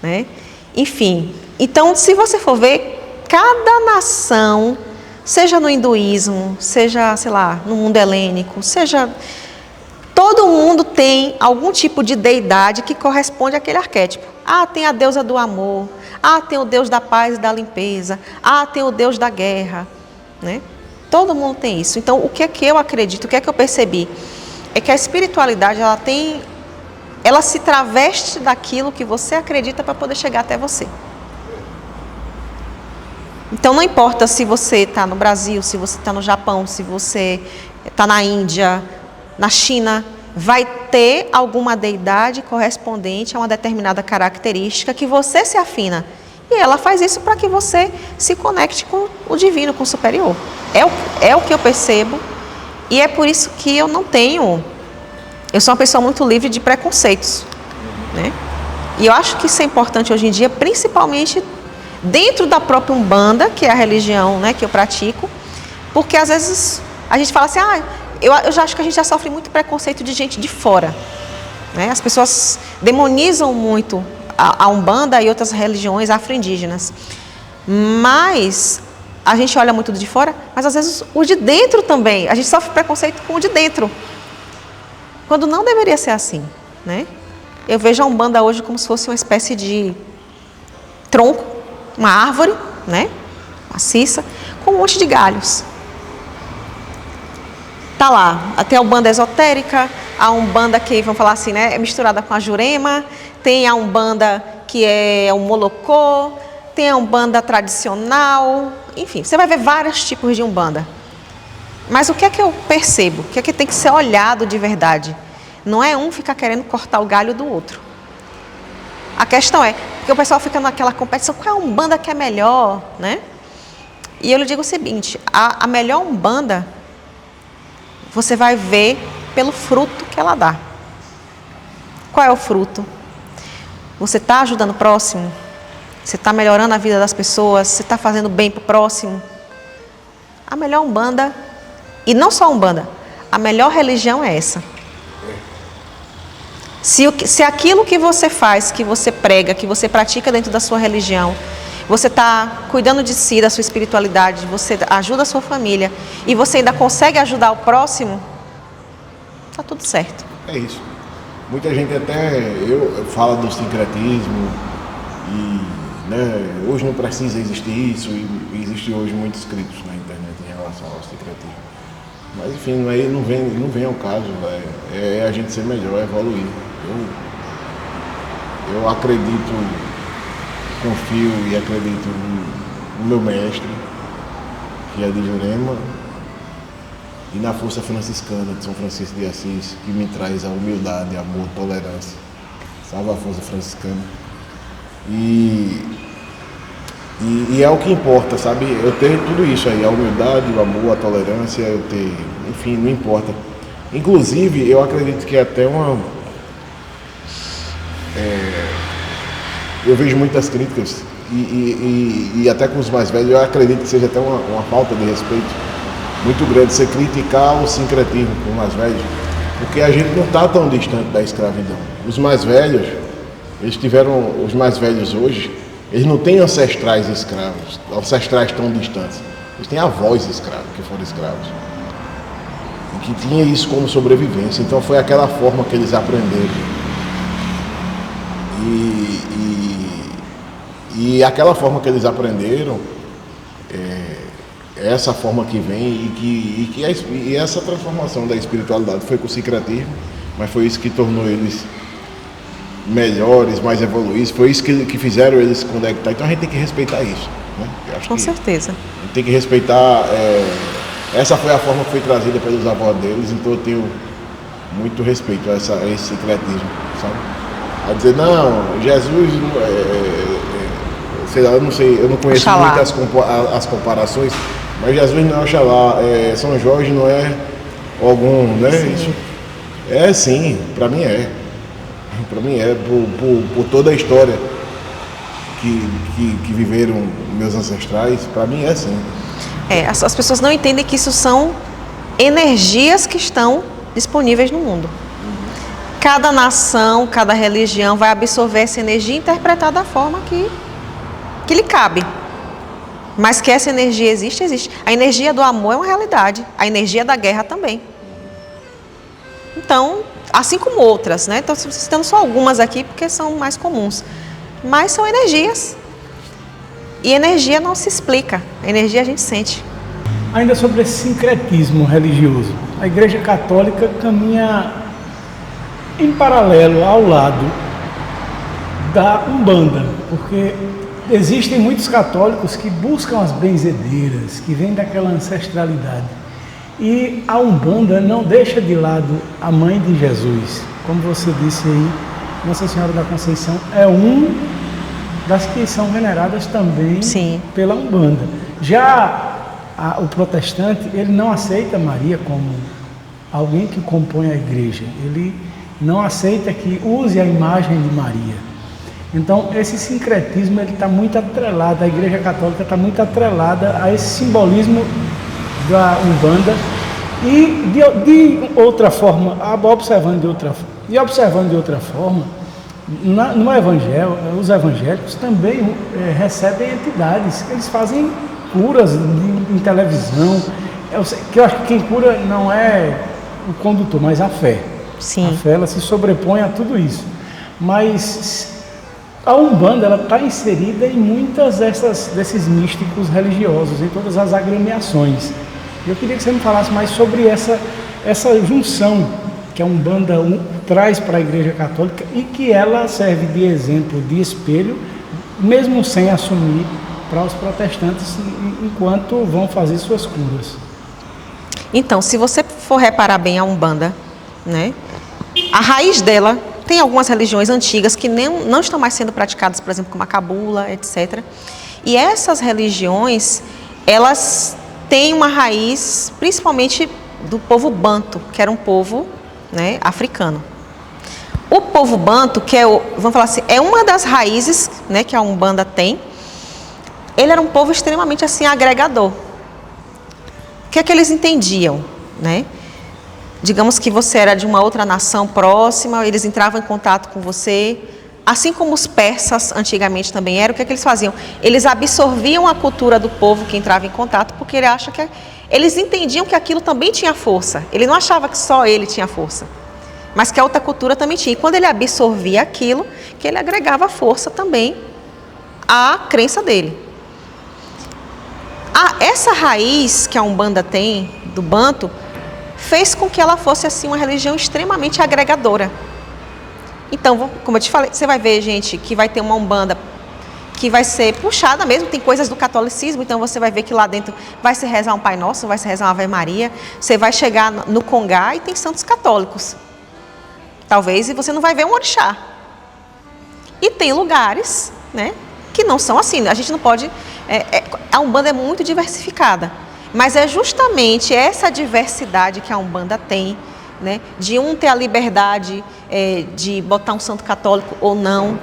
Speaker 2: né, enfim. Então, se você for ver, cada nação, seja no hinduísmo, seja, sei lá, no mundo helênico, seja... Todo mundo tem algum tipo de deidade que corresponde àquele arquétipo. Tem a deusa do amor, tem o deus da paz e da limpeza, tem o deus da guerra, né? Todo mundo tem isso. Então, o que é que eu acredito, o que é que eu percebi? É que a espiritualidade, ela se traveste daquilo que você acredita para poder chegar até você. Então, não importa se você está no Brasil, se você está no Japão, se você está na Índia, na China, vai ter alguma deidade correspondente a uma determinada característica que você se afina. E ela faz isso para que você se conecte com o divino, com o superior. É o que eu percebo, e é por isso que eu não tenho... Eu sou uma pessoa muito livre de preconceitos, né? E eu acho que isso é importante hoje em dia, principalmente dentro da própria Umbanda, que é a religião, né, que eu pratico, porque às vezes a gente fala assim, eu já acho que a gente já sofre muito preconceito de gente de fora, né? As pessoas demonizam muito a Umbanda e outras religiões afro-indígenas, mas a gente olha muito do de fora, mas às vezes o de dentro também, a gente sofre preconceito com o de dentro, quando não deveria ser assim, né? Eu vejo a Umbanda hoje como se fosse uma espécie de tronco, uma árvore, né, maciça, com um monte de galhos. Tá lá, até a Umbanda esotérica, a Umbanda que, vamos falar assim, né, é misturada com a Jurema, tem a Umbanda que é o Molocô, tem a Umbanda tradicional, enfim, você vai ver vários tipos de Umbanda. Mas o que é que eu percebo? O que é que tem que ser olhado de verdade? Não é um ficar querendo cortar o galho do outro. A questão é, porque o pessoal fica naquela competição, qual é a Umbanda que é melhor, né? E eu lhe digo o seguinte, a melhor Umbanda, você vai ver pelo fruto que ela dá. Qual é o fruto? Você está ajudando o próximo? Você está melhorando a vida das pessoas? Você está fazendo bem para o próximo? A melhor Umbanda, e não só Umbanda, a melhor religião é essa. Se aquilo que você faz, que você prega, que você pratica dentro da sua religião, você está cuidando de si, da sua espiritualidade, você ajuda a sua família e você ainda consegue ajudar o próximo, está tudo certo.
Speaker 1: É isso. Muita gente até fala do sincretismo e, né, hoje não precisa existir isso, e existe hoje muitos escritos na internet em relação ao sincretismo. Mas enfim, não vem ao caso, é a gente ser melhor, evoluir. Eu acredito, confio e acredito no meu mestre, que é de Jurema, e na força franciscana de São Francisco de Assis, que me traz a humildade, amor, tolerância. Salve a força franciscana. E é o que importa, sabe? Eu tenho tudo isso aí, a humildade, o amor, a tolerância, enfim, não importa. Inclusive, eu acredito que é até eu vejo muitas críticas e até com os mais velhos, eu acredito que seja até uma falta de respeito muito grande você criticar o sincretismo com os mais velhos, porque a gente não está tão distante da escravidão. Os mais velhos, os mais velhos hoje, eles não têm ancestrais escravos, ancestrais tão distantes. Eles têm avós escravos, que foram escravos. E que tinha isso como sobrevivência. Então foi aquela forma que eles aprenderam. E aquela forma que eles aprenderam, é essa forma que vem e essa transformação da espiritualidade foi com o sincretismo, mas foi isso que tornou eles melhores, mais evoluídos, foi isso que fizeram eles se conectar. Então a gente tem que respeitar isso, né?
Speaker 2: Com certeza.
Speaker 1: A gente tem que respeitar, essa foi a forma que foi trazida pelos avós deles, então eu tenho muito respeito a esse sincretismo, sabe? A dizer, não, Jesus sei lá, eu não sei, eu não conheço
Speaker 2: Oxalá.
Speaker 1: muito as comparações, mas Jesus não é Oxalá, São Jorge não é algum, né? Isso é sim, para mim é. Para mim é, por toda a história que viveram meus ancestrais, para mim é sim.
Speaker 2: As pessoas não entendem que isso são energias que estão disponíveis no mundo. Cada nação, cada religião vai absorver essa energia e interpretar da forma que lhe cabe. Mas que essa energia existe, existe. A energia do amor é uma realidade. A energia da guerra também. Então, assim como outras, né? Estou citando só algumas aqui porque são mais comuns. Mas são energias. E energia não se explica. A energia a gente sente.
Speaker 3: Ainda sobre esse sincretismo religioso, a Igreja Católica caminha em paralelo, ao lado da Umbanda, porque existem muitos católicos que buscam as benzedeiras, que vêm daquela ancestralidade. E a Umbanda não deixa de lado a Mãe de Jesus. Como você disse aí, Nossa Senhora da Conceição é das que são veneradas também
Speaker 2: Sim.
Speaker 3: pela Umbanda. Já o protestante, ele não aceita Maria como alguém que compõe a igreja. Ele não aceita que use a imagem de Maria. Então, esse sincretismo está muito atrelado, a Igreja Católica está muito atrelada a esse simbolismo da Umbanda e de outra forma, observando de outra forma, no Evangelho, os evangélicos também recebem entidades, eles fazem curas em televisão. Eu acho que quem cura não é o condutor, mas a fé.
Speaker 2: Sim.
Speaker 3: A fé ela se sobrepõe a tudo isso. Mas a Umbanda ela está inserida em muitas desses místicos religiosos, em todas as agremiações. Eu queria que você me falasse mais sobre essa junção que a Umbanda traz para a Igreja Católica e que ela serve de exemplo, de espelho, mesmo sem assumir, para os protestantes enquanto vão fazer suas curas.
Speaker 2: Então, se você for reparar bem a Umbanda, né, a raiz dela, tem algumas religiões antigas que não estão mais sendo praticadas, por exemplo, como a cabula, etc. E essas religiões, elas têm uma raiz, principalmente do povo banto, que era um povo, né, africano. O povo banto, que vamos falar assim, é uma das raízes, né, que a Umbanda tem. Ele era um povo extremamente assim agregador. O que é que eles entendiam, né? Digamos que você era de uma outra nação próxima, eles entravam em contato com você, assim como os persas antigamente também eram. O que é que eles faziam? Eles absorviam a cultura do povo que entrava em contato, porque eles entendiam que aquilo também tinha força. Ele não achava que só ele tinha força, mas que a outra cultura também tinha. E quando ele absorvia aquilo, que ele agregava força também à crença dele. Essa raiz que a Umbanda tem, do banto, fez com que ela fosse assim uma religião extremamente agregadora. Então, como eu te falei, você vai ver gente que vai ter uma Umbanda que vai ser puxada mesmo, tem coisas do catolicismo, então você vai ver que lá dentro vai se rezar um Pai Nosso, vai se rezar uma Ave Maria, você vai chegar no Congá e tem santos católicos. Talvez, e você não vai ver um orixá. E tem lugares, né, que não são assim, a gente não pode... a Umbanda é muito diversificada, mas é justamente essa diversidade que a Umbanda tem, né, de ter a liberdade de botar um santo católico ou não,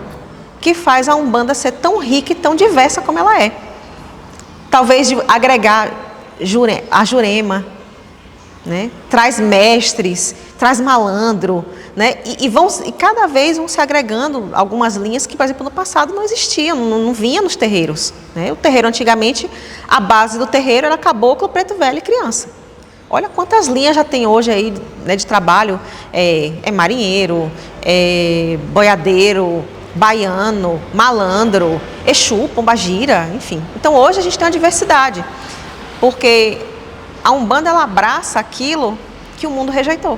Speaker 2: que faz a Umbanda ser tão rica e tão diversa como ela é. Talvez de agregar a Jurema, né, traz mestres, traz malandro, né, e cada vez vão se agregando algumas linhas que, por exemplo, no passado não existiam, não vinha nos terreiros, né? O terreiro antigamente, a base do terreiro era caboclo, preto velho e criança. Olha quantas linhas já tem hoje aí, né, de trabalho, marinheiro, boiadeiro, baiano, malandro, Exu, pombagira, enfim. Então hoje a gente tem uma diversidade, porque a Umbanda ela abraça aquilo que o mundo rejeitou.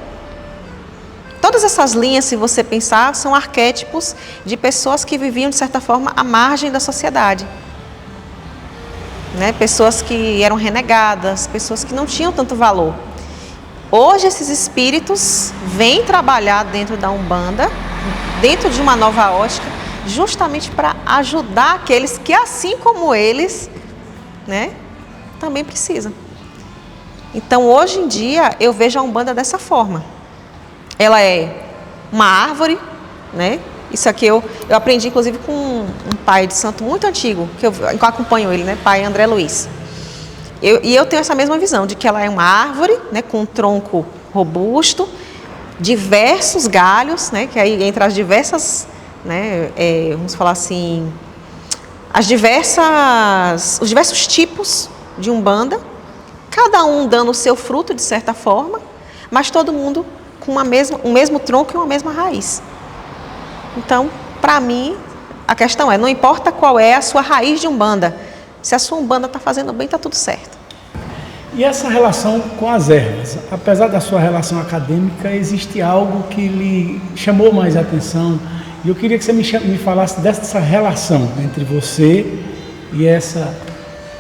Speaker 2: Todas essas linhas, se você pensar, são arquétipos de pessoas que viviam, de certa forma, à margem da sociedade. Né? Pessoas que eram renegadas, pessoas que não tinham tanto valor. Hoje, esses espíritos vêm trabalhar dentro da Umbanda, dentro de uma nova ótica, justamente para ajudar aqueles que, assim como eles, né, também precisam. Então, hoje em dia, eu vejo a Umbanda dessa forma. Ela é uma árvore, né? Isso aqui eu aprendi, inclusive, com um pai de santo muito antigo, que eu acompanho ele, né? Pai André Luiz. E eu tenho essa mesma visão, de que ela é uma árvore, né? Com um tronco robusto, diversos galhos, né? Que aí entra as diversas, né? Vamos falar assim, os diversos tipos de Umbanda, cada um dando o seu fruto, de certa forma, mas todo mundo com um mesmo tronco e uma mesma raiz. Então, para mim, a questão não importa qual é a sua raiz de Umbanda, se a sua Umbanda está fazendo bem, está tudo certo.
Speaker 3: E essa relação com as ervas, apesar da sua relação acadêmica, existe algo que lhe chamou mais atenção, e eu queria que você me falasse dessa relação entre você e essa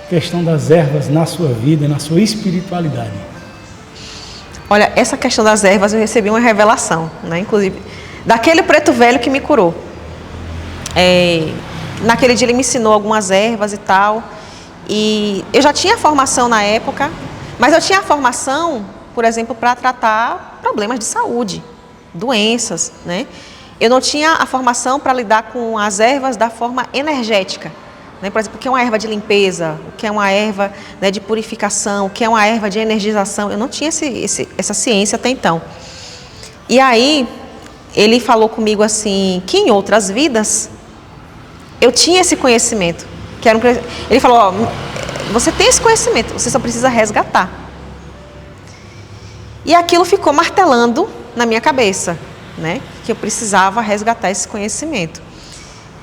Speaker 3: questão das ervas na sua vida, na sua espiritualidade.
Speaker 2: Olha, essa questão das ervas eu recebi uma revelação, né? Inclusive, daquele preto velho que me curou. Naquele dia ele me ensinou algumas ervas e tal, e eu já tinha formação na época, mas eu tinha a formação, por exemplo, para tratar problemas de saúde, doenças, né? Eu não tinha a formação para lidar com as ervas da forma energética, né? Por exemplo, o que é uma erva de limpeza, o que é uma erva, né, de purificação, o que é uma erva de energização. Eu não tinha essa ciência até então. E aí, ele falou comigo assim, que em outras vidas, eu tinha esse conhecimento. Ele falou, ó, você tem esse conhecimento, você só precisa resgatar. E aquilo ficou martelando na minha cabeça, né? Que eu precisava resgatar esse conhecimento.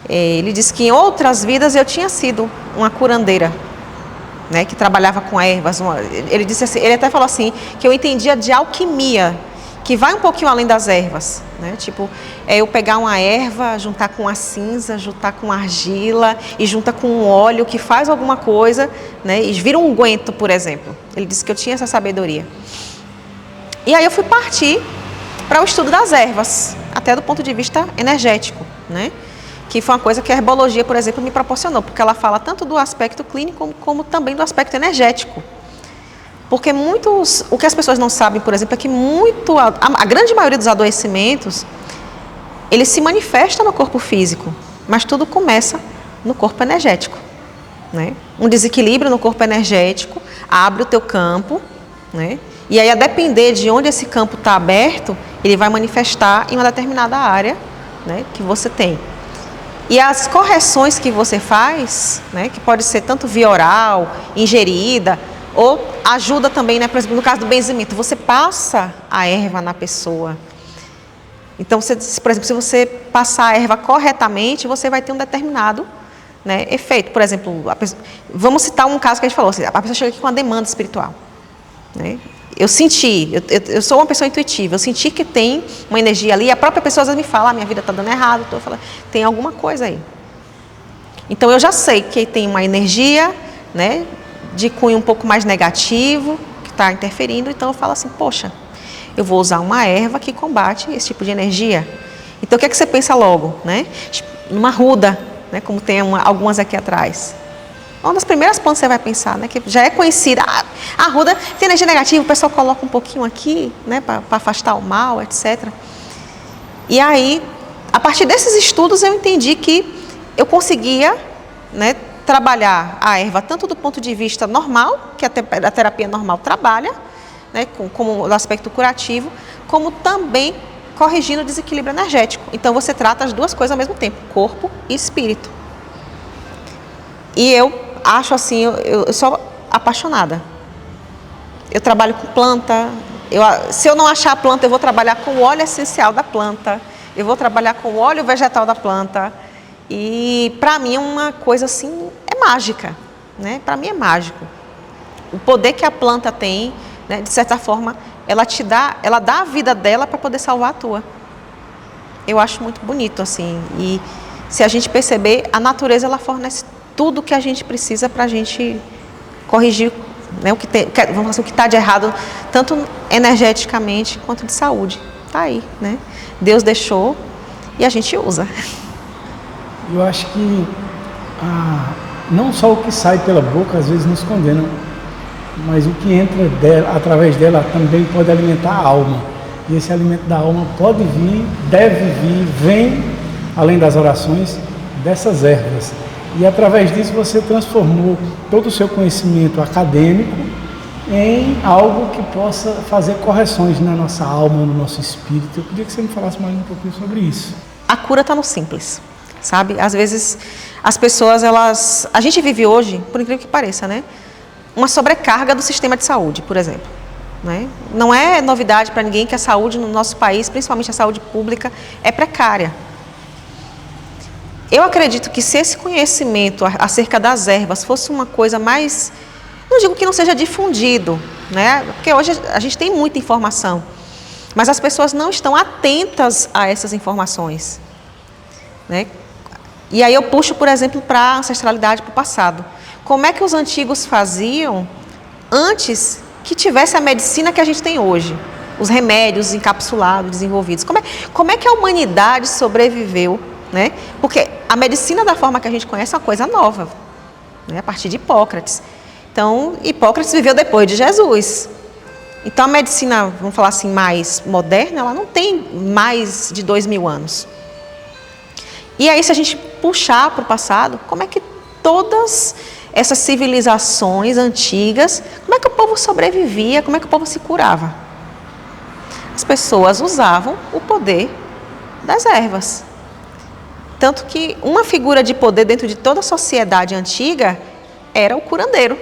Speaker 2: Ele disse que em outras vidas eu tinha sido uma curandeira, né? Que trabalhava com ervas. Ele disse assim, ele até falou assim, que eu entendia de alquimia, que vai um pouquinho além das ervas, né? Tipo, eu pegar uma erva, juntar com a cinza, juntar com argila e junta com um óleo que faz alguma coisa, né? E vira um unguento, por exemplo. Ele disse que eu tinha essa sabedoria. E aí eu fui partir para o estudo das ervas, até do ponto de vista energético, né? Que foi uma coisa que a herbologia, por exemplo, me proporcionou, porque ela fala tanto do aspecto clínico como também do aspecto energético. Porque o que as pessoas não sabem, por exemplo, é que a grande maioria dos adoecimentos, ele se manifesta no corpo físico, mas tudo começa no corpo energético, né? Um desequilíbrio no corpo energético abre o teu campo, né? E aí, a depender de onde esse campo está aberto, ele vai manifestar em uma determinada área, né, que você tem. E as correções que você faz, né, que pode ser tanto via oral, ingerida, ou ajuda também, né, por exemplo, no caso do benzimento, você passa a erva na pessoa. Então, por exemplo, se você passar a erva corretamente, você vai ter um determinado, né, efeito. Por exemplo, vamos citar um caso que a gente falou, assim, a pessoa chega aqui com uma demanda espiritual, né? Eu senti, eu sou uma pessoa intuitiva, eu senti que tem uma energia ali, a própria pessoa às vezes me fala, minha vida está dando errado, eu falo, tem alguma coisa aí. Então eu já sei que tem uma energia, né, de cunho um pouco mais negativo, que está interferindo, então eu falo assim, poxa, eu vou usar uma erva que combate esse tipo de energia. Então o que é que você pensa logo, né? Numa ruda, né, como tem algumas aqui atrás. Uma das primeiras plantas que você vai pensar, né, que já é conhecida. A arruda tem energia negativa, o pessoal coloca um pouquinho aqui, né, para afastar o mal, etc. E aí, a partir desses estudos, eu entendi que eu conseguia, né, trabalhar a erva tanto do ponto de vista normal, que a terapia normal trabalha, né, como o aspecto curativo, como também corrigindo o desequilíbrio energético. Então, você trata as duas coisas ao mesmo tempo, corpo e espírito. E eu acho assim, eu sou apaixonada. Eu trabalho com planta, se eu não achar a planta, eu vou trabalhar com o óleo essencial da planta, eu vou trabalhar com o óleo vegetal da planta. E para mim é uma coisa assim, é mágica, né? Para mim é mágico. O poder que a planta tem, né, de certa forma, ela dá a vida dela para poder salvar a tua. Eu acho muito bonito assim. E se a gente perceber, a natureza ela fornece tudo que a gente precisa para a gente corrigir, né, o que está de errado, tanto energeticamente quanto de saúde. Está aí, né? Deus deixou e a gente usa.
Speaker 3: Eu acho que não só o que sai pela boca às vezes nos condena, mas o que entra através dela também pode alimentar a alma. E esse alimento da alma pode vir, deve vir, vem, além das orações, dessas ervas. E através disso você transformou todo o seu conhecimento acadêmico em algo que possa fazer correções na nossa alma, no nosso espírito. Eu queria que você me falasse mais um pouquinho sobre isso.
Speaker 2: A cura está no simples, sabe? Às vezes as pessoas, a gente vive hoje, por incrível que pareça, né? Uma sobrecarga do sistema de saúde, por exemplo. Né? Não é novidade para ninguém que a saúde no nosso país, principalmente a saúde pública, é precária. Eu acredito que se esse conhecimento acerca das ervas fosse uma coisa mais, não digo que não seja difundido, né? Porque hoje a gente tem muita informação, mas as pessoas não estão atentas a essas informações, né? E aí eu puxo, por exemplo, para a ancestralidade, para o passado. Como é que os antigos faziam antes que tivesse a medicina que a gente tem hoje? Os remédios encapsulados, desenvolvidos. Como é que a humanidade sobreviveu, né? Porque a medicina da forma que a gente conhece é uma coisa nova, né? A partir de Hipócrates. Então, Hipócrates viveu depois de Jesus. Então, a medicina, vamos falar assim, mais moderna, ela não tem mais de 2000 anos. E aí, se a gente puxar para o passado, como é que todas essas civilizações antigas, como é que o povo sobrevivia, como é que o povo se curava? As pessoas usavam o poder das ervas. Tanto que uma figura de poder dentro de toda a sociedade antiga era o curandeiro,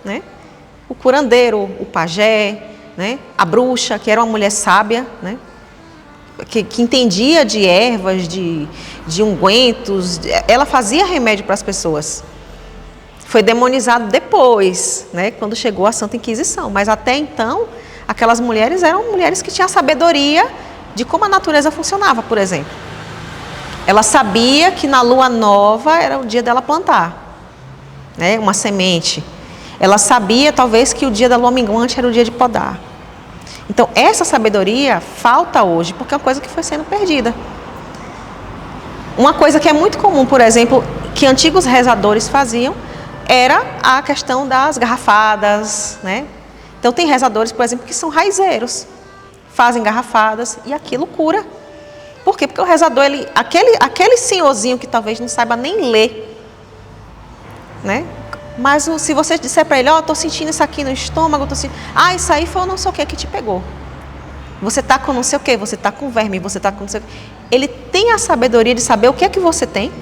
Speaker 2: né? O curandeiro, o pajé, né? A bruxa, que era uma mulher sábia, né? Que entendia de ervas, de ungüentos, ela fazia remédio para as pessoas. Foi demonizado depois, né? Quando chegou a Santa Inquisição, mas até então, aquelas mulheres eram mulheres que tinham a sabedoria de como a natureza funcionava, por exemplo. Ela sabia que na lua nova era o dia dela plantar, né? Uma semente. Ela sabia, talvez, que o dia da lua minguante era o dia de podar. Então, essa sabedoria falta hoje, porque é uma coisa que foi sendo perdida. Uma coisa que é muito comum, por exemplo, que antigos rezadores faziam, era a questão das garrafadas, né? Então, tem rezadores, por exemplo, que são raizeiros, fazem garrafadas e aquilo cura. Por quê? Porque o rezador, aquele senhorzinho que talvez não saiba nem ler, né? Mas se você disser para ele, estou sentindo isso aqui no estômago, isso aí foi o não sei o que te pegou. Você está com não sei o que, você está com verme, você está com não sei o que. Ele tem a sabedoria de saber o que é que você tem,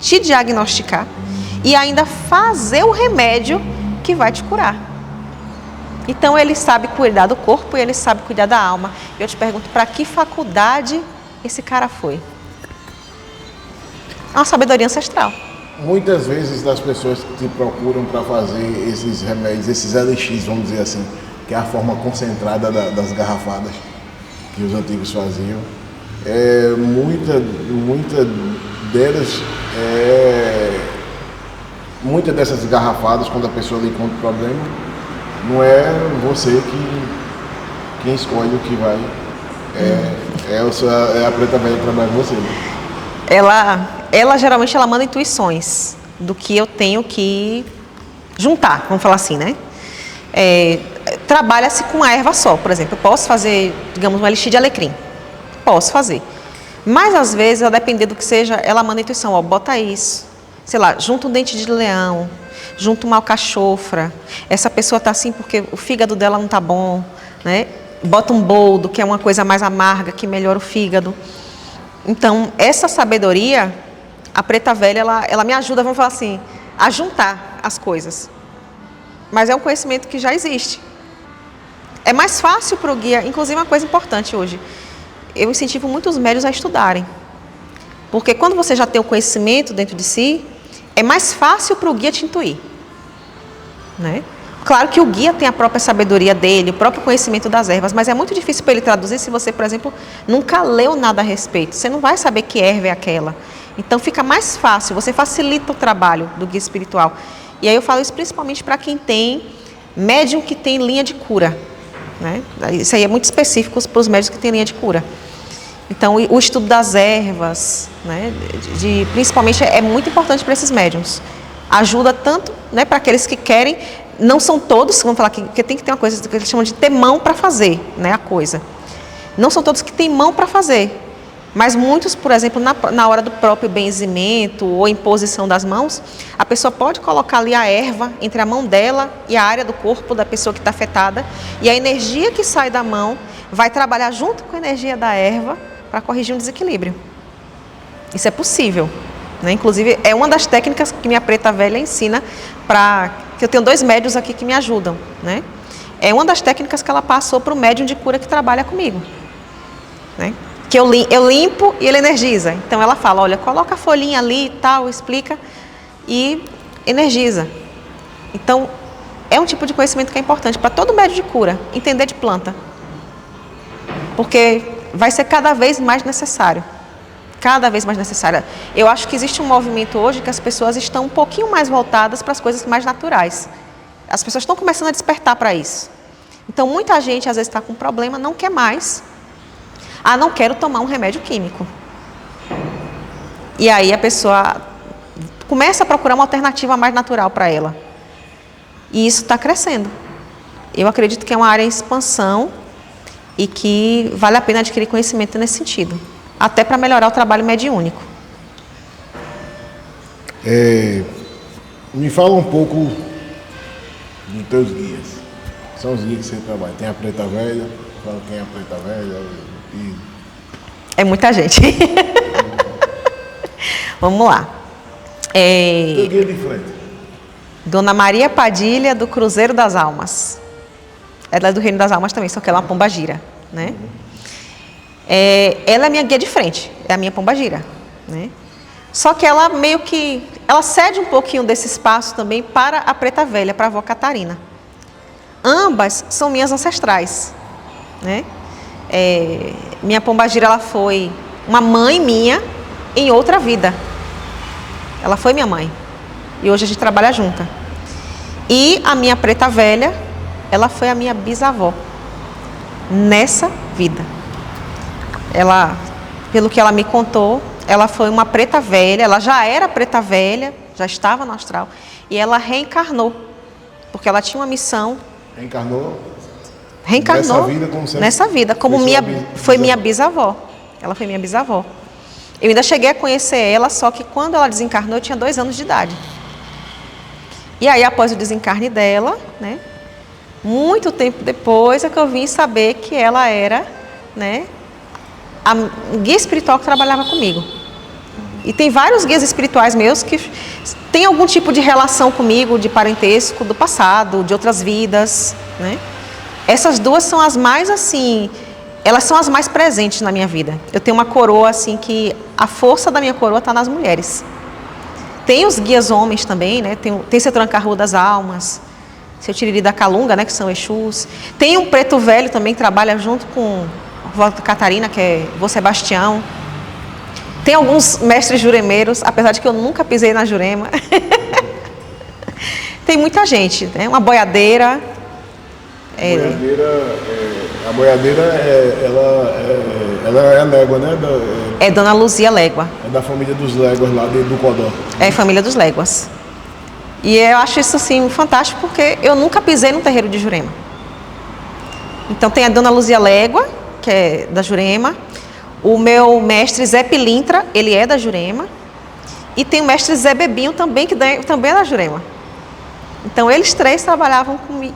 Speaker 2: te diagnosticar e ainda fazer o remédio que vai te curar. Então, ele sabe cuidar do corpo e ele sabe cuidar da alma. Eu te pergunto, para que faculdade esse cara foi? É uma sabedoria ancestral.
Speaker 1: Muitas vezes das pessoas que te procuram para fazer esses remédios, esses elixires, vamos dizer assim, que é a forma concentrada das garrafadas que os antigos faziam, muitas dessas garrafadas, quando a pessoa lhe conta o problema, não é você quem escolhe o que vai, é a preta velha que trabalha com você.
Speaker 2: Ela geralmente manda intuições do que eu tenho que juntar, vamos falar assim, né? Trabalha-se com a erva só, por exemplo. Eu posso fazer, digamos, um elixir de alecrim. Posso fazer. Mas, às vezes, a depender do que seja, ela manda intuição. Bota isso. Sei lá, junta um dente de leão, junta uma alcachofra. Essa pessoa está assim porque o fígado dela não está bom, né? Bota um boldo, que é uma coisa mais amarga, que melhora o fígado. Então, essa sabedoria, a preta velha, ela me ajuda, vamos falar assim, a juntar as coisas. Mas é um conhecimento que já existe. É mais fácil para o guia, inclusive uma coisa importante hoje, eu incentivo muito os médiuns a estudarem. Porque quando você já tem o conhecimento dentro de si, é mais fácil para o guia te intuir, né? Claro que o guia tem a própria sabedoria dele, o próprio conhecimento das ervas, mas é muito difícil para ele traduzir se você, por exemplo, nunca leu nada a respeito. Você não vai saber que erva é aquela. Então fica mais fácil, você facilita o trabalho do guia espiritual. E aí eu falo isso principalmente para quem tem médium que tem linha de cura, né? Isso aí é muito específico para os médiums que têm linha de cura. Então, o estudo das ervas, né, principalmente é muito importante para esses médiums. Ajuda tanto, né, para aqueles que querem, não são todos, vamos falar que tem que ter uma coisa que eles chamam de ter mão para fazer, né, a coisa. Não são todos que têm mão para fazer, mas muitos, por exemplo, na hora do próprio benzimento ou imposição das mãos, a pessoa pode colocar ali a erva entre a mão dela e a área do corpo da pessoa que está afetada, e a energia que sai da mão vai trabalhar junto com a energia da erva para corrigir um desequilíbrio. Isso é possível, né? Inclusive, é uma das técnicas que minha preta velha ensina que eu tenho 2 médiuns aqui que me ajudam, né? É uma das técnicas que ela passou para o médium de cura que trabalha comigo, né? Que eu limpo e ele energiza. Então ela fala, olha, coloca a folhinha ali e tal, explica e energiza. Então, é um tipo de conhecimento que é importante para todo médium de cura, entender de planta. Porque vai ser cada vez mais necessário. Cada vez mais necessário. Eu acho que existe um movimento hoje que as pessoas estão um pouquinho mais voltadas para as coisas mais naturais. As pessoas estão começando a despertar para isso. Então, muita gente, às vezes, está com problema, não quer mais. Não quero tomar um remédio químico. E aí a pessoa começa a procurar uma alternativa mais natural para ela. E isso está crescendo. Eu acredito que é uma área em expansão e que vale a pena adquirir conhecimento nesse sentido. Até para melhorar o trabalho mediúnico.
Speaker 1: Me fala um pouco dos teus guias. São os guias que você trabalha. Tem a Preta Velha, fala quem é a Preta Velha.
Speaker 2: É muita gente. Vamos lá.
Speaker 1: Teu guia de frente.
Speaker 2: Dona Maria Padilha, do Cruzeiro das Almas. Ela é do Reino das Almas também, só que ela é uma pombagira, né? Ela é minha guia de frente, é a minha pombagira, né? Só que ela meio que... Ela cede um pouquinho desse espaço também para a Preta Velha, para a avó Catarina. Ambas são minhas ancestrais, né? Minha pombagira, ela foi uma mãe minha em outra vida. Ela foi minha mãe. E hoje a gente trabalha junta. E a minha Preta Velha, ela foi a minha bisavó. Nessa vida. Ela, pelo que ela me contou, ela foi uma Preta Velha. Ela já era Preta Velha, já estava no astral. E ela reencarnou. Porque ela tinha uma missão. Reencarnou nessa vida, como foi minha bisavó. Ela foi minha bisavó. Eu ainda cheguei a conhecer ela, só que quando ela desencarnou, eu tinha 2 anos de idade. E aí, após o desencarne dela, né, muito tempo depois, é que eu vim saber que ela era, né, a guia espiritual que trabalhava comigo. E tem vários guias espirituais meus que têm algum tipo de relação comigo, de parentesco, do passado, de outras vidas, né? Essas 2 são as mais, assim, elas são as mais presentes na minha vida. Eu tenho uma coroa, assim, que a força da minha coroa está nas mulheres. Tem os guias homens também, né? Tem seu Tranca-Rua das Almas, seu Tiriri da Calunga, né? Que são Exus. Tem um Preto Velho também que trabalha junto com a vó Catarina, que é vô Sebastião. Tem alguns mestres juremeiros, apesar de que eu nunca pisei na Jurema. Tem muita gente, né? Uma boiadeira.
Speaker 1: A boiadeira, ela é Légua, né?
Speaker 2: É Dona Luzia Légua.
Speaker 1: É da família dos Léguas lá do Codó.
Speaker 2: É família dos Léguas. E eu acho isso, assim, fantástico, porque eu nunca pisei num terreiro de Jurema. Então tem a Dona Luzia Légua, que é da Jurema. O meu mestre Zé Pilintra, ele é da Jurema. E tem o mestre Zé Bebinho também, que também é da Jurema. Então, eles 3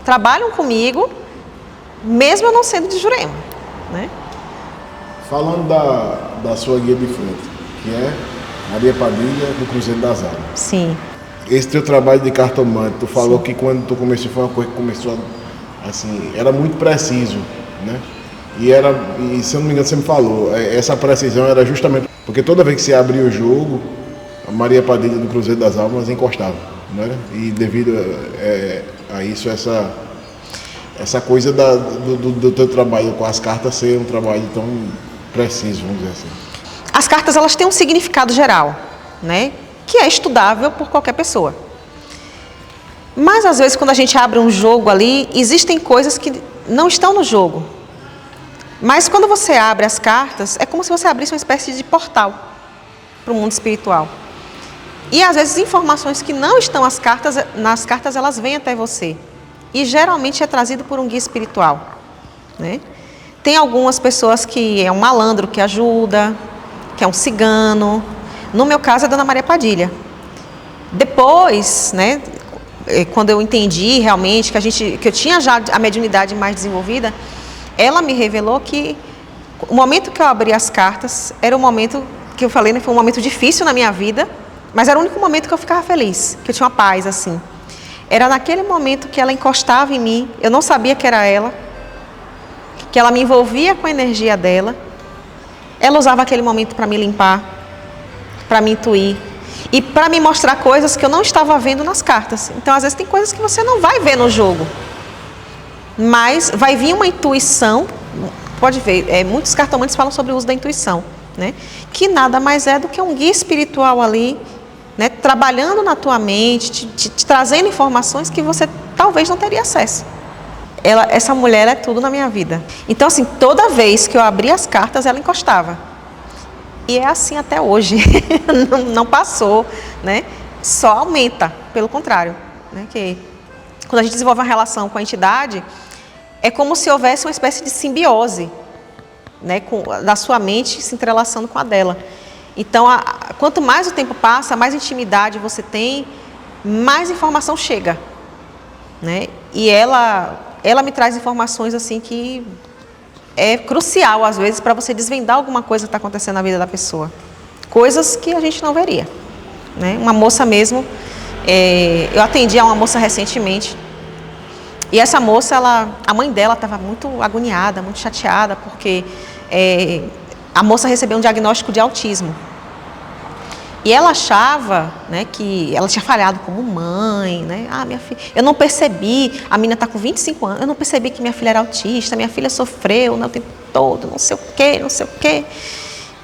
Speaker 2: trabalham comigo, mesmo eu não sendo de Jurema, né?
Speaker 1: Falando da sua guia de frente, que é Maria Padilha, do Cruzeiro das Almas.
Speaker 2: Sim.
Speaker 1: Esse teu trabalho de cartomante, tu falou que quando tu começou, foi uma coisa que começou, assim, era muito preciso, né? E se eu não me engano, você me falou, essa precisão era justamente porque toda vez que se abria o jogo, a Maria Padilha do Cruzeiro das Almas encostava. Não era? E devido a isso, essa coisa do teu trabalho com as cartas ser um trabalho tão preciso, vamos dizer assim.
Speaker 2: As cartas, elas têm um significado geral, né? Que é estudável por qualquer pessoa. Mas, às vezes, quando a gente abre um jogo ali, existem coisas que não estão no jogo. Mas quando você abre as cartas, é como se você abrisse uma espécie de portal para o mundo espiritual. E às vezes informações que não estão nas cartas, elas vêm até você. E geralmente é trazido por um guia espiritual, né? Tem algumas pessoas que é um malandro que ajuda, que é um cigano. No meu caso é a Dona Maria Padilha. Depois, né, quando eu entendi realmente que eu tinha já a mediunidade mais desenvolvida, ela me revelou que o momento que eu abri as cartas era o momento que eu falei, né, foi um momento difícil na minha vida, mas era o único momento que eu ficava feliz, que eu tinha uma paz assim. Era naquele momento que ela encostava em mim, eu não sabia que era ela, que ela me envolvia com a energia dela. Ela usava aquele momento para me limpar, para me intuir e para me mostrar coisas que eu não estava vendo nas cartas. Então, às vezes, tem coisas que você não vai ver no jogo, mas vai vir uma intuição. Pode ver, muitos cartomantes falam sobre o uso da intuição, né? Que nada mais é do que um guia espiritual ali, né, trabalhando na tua mente, te trazendo informações que você talvez não teria acesso. Essa mulher é tudo na minha vida. Então, assim, toda vez que eu abria as cartas, ela encostava. E é assim até hoje. Não passou, né? Só aumenta, pelo contrário, né? Que quando a gente desenvolve uma relação com a entidade, é como se houvesse uma espécie de simbiose, né, da sua mente se entrelaçando com a dela. Então, quanto mais o tempo passa, mais intimidade você tem, mais informação chega, né? E ela me traz informações assim que é crucial, às vezes, para você desvendar alguma coisa que está acontecendo na vida da pessoa. Coisas que a gente não veria, né? Uma moça mesmo, eu atendi a uma moça recentemente, e essa moça, a mãe dela estava muito agoniada, muito chateada, porque a moça recebeu um diagnóstico de autismo. E ela achava, né, que ela tinha falhado como mãe, né? Minha filha, eu não percebi, a menina está com 25 anos, eu não percebi que minha filha era autista, minha filha sofreu, né, o tempo todo, não sei o quê, não sei o quê.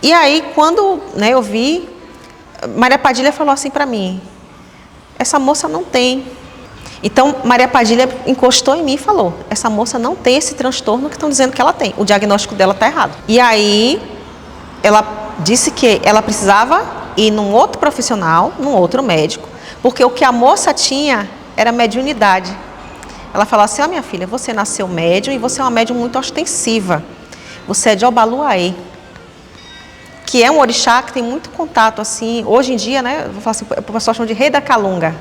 Speaker 2: E aí, quando, né, eu vi, Maria Padilha falou assim para mim, essa moça não tem. Então, Maria Padilha encostou em mim e falou, essa moça não tem esse transtorno que estão dizendo que ela tem, o diagnóstico dela está errado. E aí, ela disse que ela precisava ir num outro profissional, num outro médico, porque o que a moça tinha era mediunidade. Ela falou assim, minha filha, você nasceu médium e você é uma médium muito ostensiva. Você é de Obaluaê, que é um orixá que tem muito contato, assim, hoje em dia, né, vou falar assim, o pessoal chama de rei da calunga.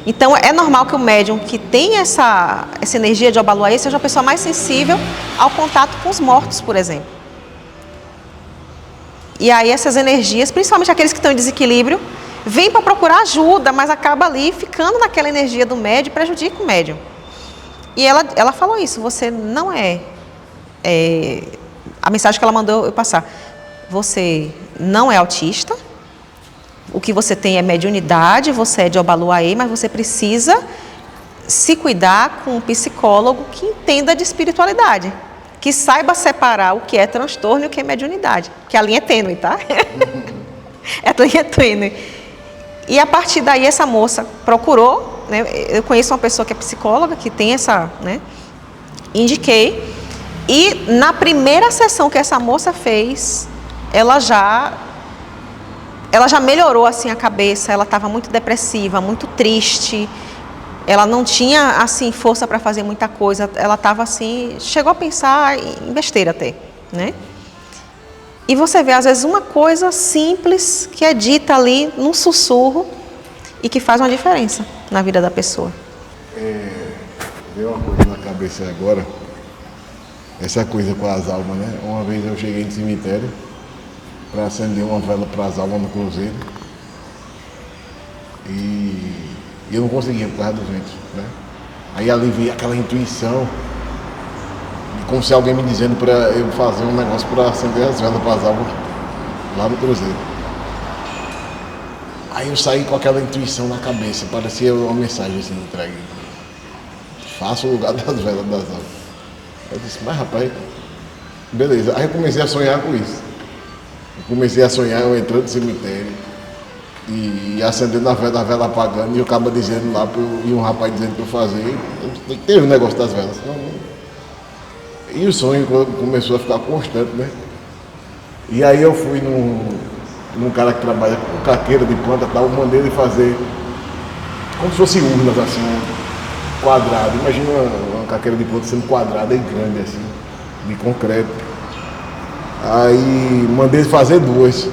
Speaker 2: Então, é normal que o médium que tem essa energia de Obaluaê seja uma pessoa mais sensível ao contato com os mortos, por exemplo. E aí essas energias, principalmente aqueles que estão em desequilíbrio, vêm para procurar ajuda, mas acaba ali ficando naquela energia do médium e prejudica o médium. E ela falou isso, você não a mensagem que ela mandou eu passar, você não é autista, o que você tem é mediunidade, você é de Obaluaê, mas você precisa se cuidar com um psicólogo que entenda de espiritualidade, que saiba separar o que é transtorno e o que é mediunidade, que a linha é tênue, tá? A linha é tênue. E a partir daí essa moça procurou, né? Eu conheço uma pessoa que é psicóloga, que tem essa, né? Indiquei, e na primeira sessão que essa moça fez, ela já melhorou assim a cabeça, ela estava muito depressiva, muito triste. Ela não tinha, assim, força para fazer muita coisa. Ela estava, assim, chegou a pensar em besteira até, né? E você vê, às vezes, uma coisa simples que é dita ali num sussurro e que faz uma diferença na vida da pessoa.
Speaker 1: Veio uma coisa na cabeça agora, essa coisa com as almas, né? Uma vez eu cheguei no cemitério para acender uma vela para as almas no cruzeiro e eu não conseguia por causa dos ventos, né? Aí ali veio aquela intuição, como se alguém me dizendo para eu fazer um negócio para acender as velas para as almas lá no cruzeiro. Aí eu saí com aquela intuição na cabeça, parecia uma mensagem assim entregue. Faça o lugar das velas das almas. Eu disse, mas rapaz, beleza. Aí eu comecei a sonhar com isso. Eu comecei a sonhar eu entrando no cemitério e acendendo a vela apagando, e o cabo dizendo lá, e um rapaz dizendo para eu fazer, teve um negócio das velas. E o sonho começou a ficar constante, né? E aí eu fui num cara que trabalha com caqueira de planta e tal, mandei ele fazer como se fosse urnas assim, quadrado. Imagina uma caqueira de planta sendo quadrada e grande assim, de concreto. Aí mandei ele fazer 2.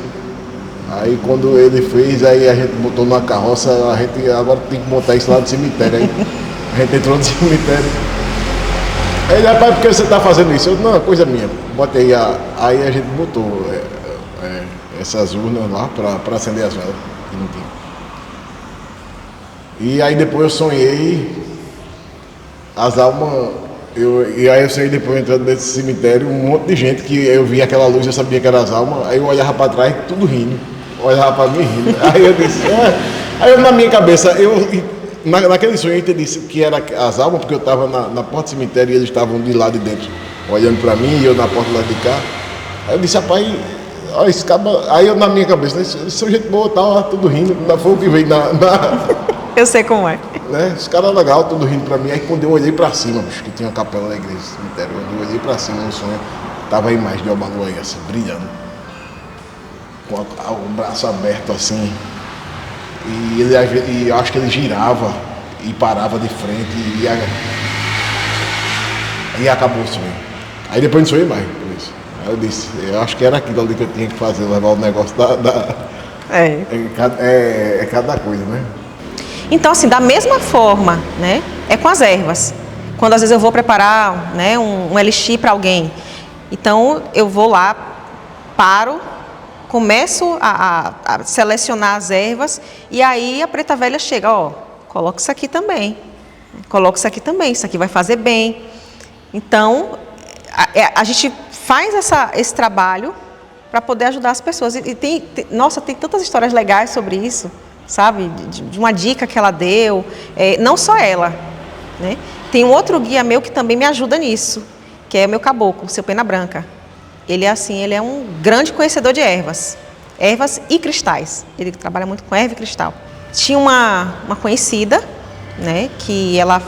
Speaker 1: Aí quando ele fez, aí a gente botou numa carroça, a gente agora tem que montar isso lá no cemitério. Aí a gente entrou no cemitério. Ele, rapaz, por que você está fazendo isso? Eu, não, é coisa minha. Bota aí, aí a gente botou essas urnas lá para acender as velas, que não tinha. E aí depois eu sonhei as almas, e aí eu sonhei depois entrando nesse cemitério, um monte de gente que eu via aquela luz, eu sabia que eram as almas, aí eu olhava para trás, tudo rindo, olhava para mim rindo. Aí eu disse, aí eu na minha cabeça, naquele sonho eu entendi que era as almas, porque eu estava na porta do cemitério e eles estavam de lá de dentro, olhando para mim e eu na porta lá de cá. Aí eu disse, rapaz, olha esse cabo. Aí eu na minha cabeça, são gente boa, tal, tudo rindo, foi o que veio na...
Speaker 2: Eu sei como é.
Speaker 1: Né? Os caras legais, tudo rindo pra mim. Aí quando eu olhei pra cima, que tinha uma capela na igreja, cemitério, quando eu olhei pra cima no sonho, tava a imagem de Obalu aí, assim, brilhando. Com o braço aberto assim. E eu acho que ele girava e parava de frente e acabou o sonho. Aí depois não sonhei mais por isso. Aí eu disse, eu acho que era aquilo ali que eu tinha que fazer, levar o negócio É cada coisa, né?
Speaker 2: Então, assim, da mesma forma, né, é com as ervas. Quando às vezes eu vou preparar, né, um elixir para alguém, então eu vou lá, paro, começo a selecionar as ervas e aí a preta velha chega, ó, coloca isso aqui também, isso aqui vai fazer bem. Então, a gente faz esse trabalho para poder ajudar as pessoas. Nossa, tem tantas histórias legais sobre isso. Sabe, de uma dica que ela deu, não só ela, né? Tem um outro guia meu que também me ajuda nisso, que é o meu caboclo, o seu Pena Branca. Ele é assim, ele é um grande conhecedor de ervas e cristais. Ele trabalha muito com erva e cristal. Tinha uma conhecida, né, que ela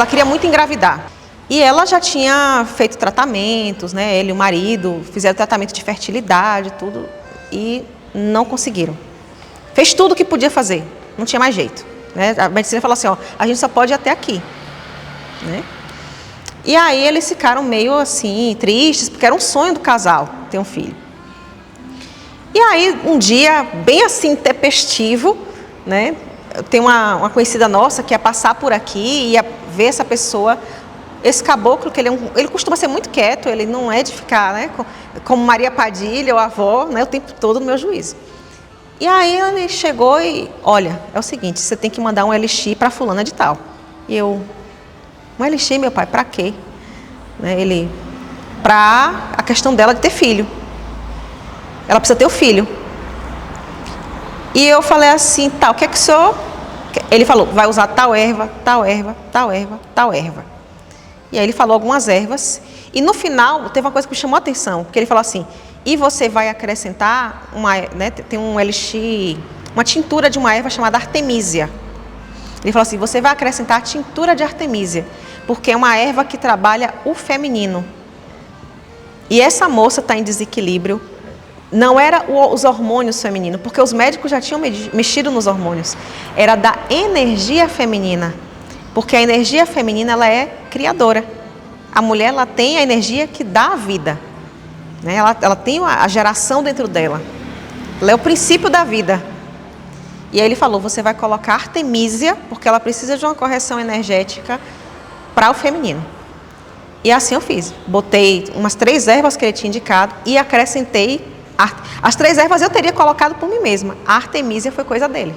Speaker 2: queria muito engravidar. E ela já tinha feito tratamentos, né, ele e o marido fizeram tratamento de fertilidade, tudo, e não conseguiram. Fez tudo o que podia fazer, não tinha mais jeito, né? A medicina falou assim, ó, a gente só pode ir até aqui, né? E aí eles ficaram meio assim, tristes, porque era um sonho do casal ter um filho. E aí um dia, bem assim, tempestivo, né? Tem uma conhecida nossa que ia passar por aqui, ia ver essa pessoa, esse caboclo, que ele costuma ser muito quieto, ele não é de ficar, né, como Maria Padilha ou a avó, né, o tempo todo no meu juízo. E aí ele chegou e, olha, é o seguinte, você tem que mandar um elixir para fulana de tal. E eu, um elixir, meu pai, para quê? Né, ele, para a questão dela de ter filho. Ela precisa ter o filho. E eu falei assim, tá, o que é que o senhor... Ele falou, vai usar tal erva, tal erva, tal erva, tal erva. E aí ele falou algumas ervas. E no final, teve uma coisa que me chamou a atenção, porque ele falou assim, e você vai acrescentar, tem um elixir, uma tintura de uma erva chamada artemísia. Ele falou assim, você vai acrescentar a tintura de artemísia, porque é uma erva que trabalha o feminino. E essa moça está em desequilíbrio. Não era os hormônios femininos, porque os médicos já tinham mexido nos hormônios. Era da energia feminina, porque a energia feminina ela é criadora. A mulher ela tem a energia que dá a vida, né? Ela tem a geração dentro dela. Ela é o princípio da vida. E aí ele falou, você vai colocar artemísia, porque ela precisa de uma correção energética para o feminino. E assim eu fiz. Botei umas 3 ervas que ele tinha indicado e acrescentei. As 3 ervas eu teria colocado por mim mesma. A artemísia foi coisa dele.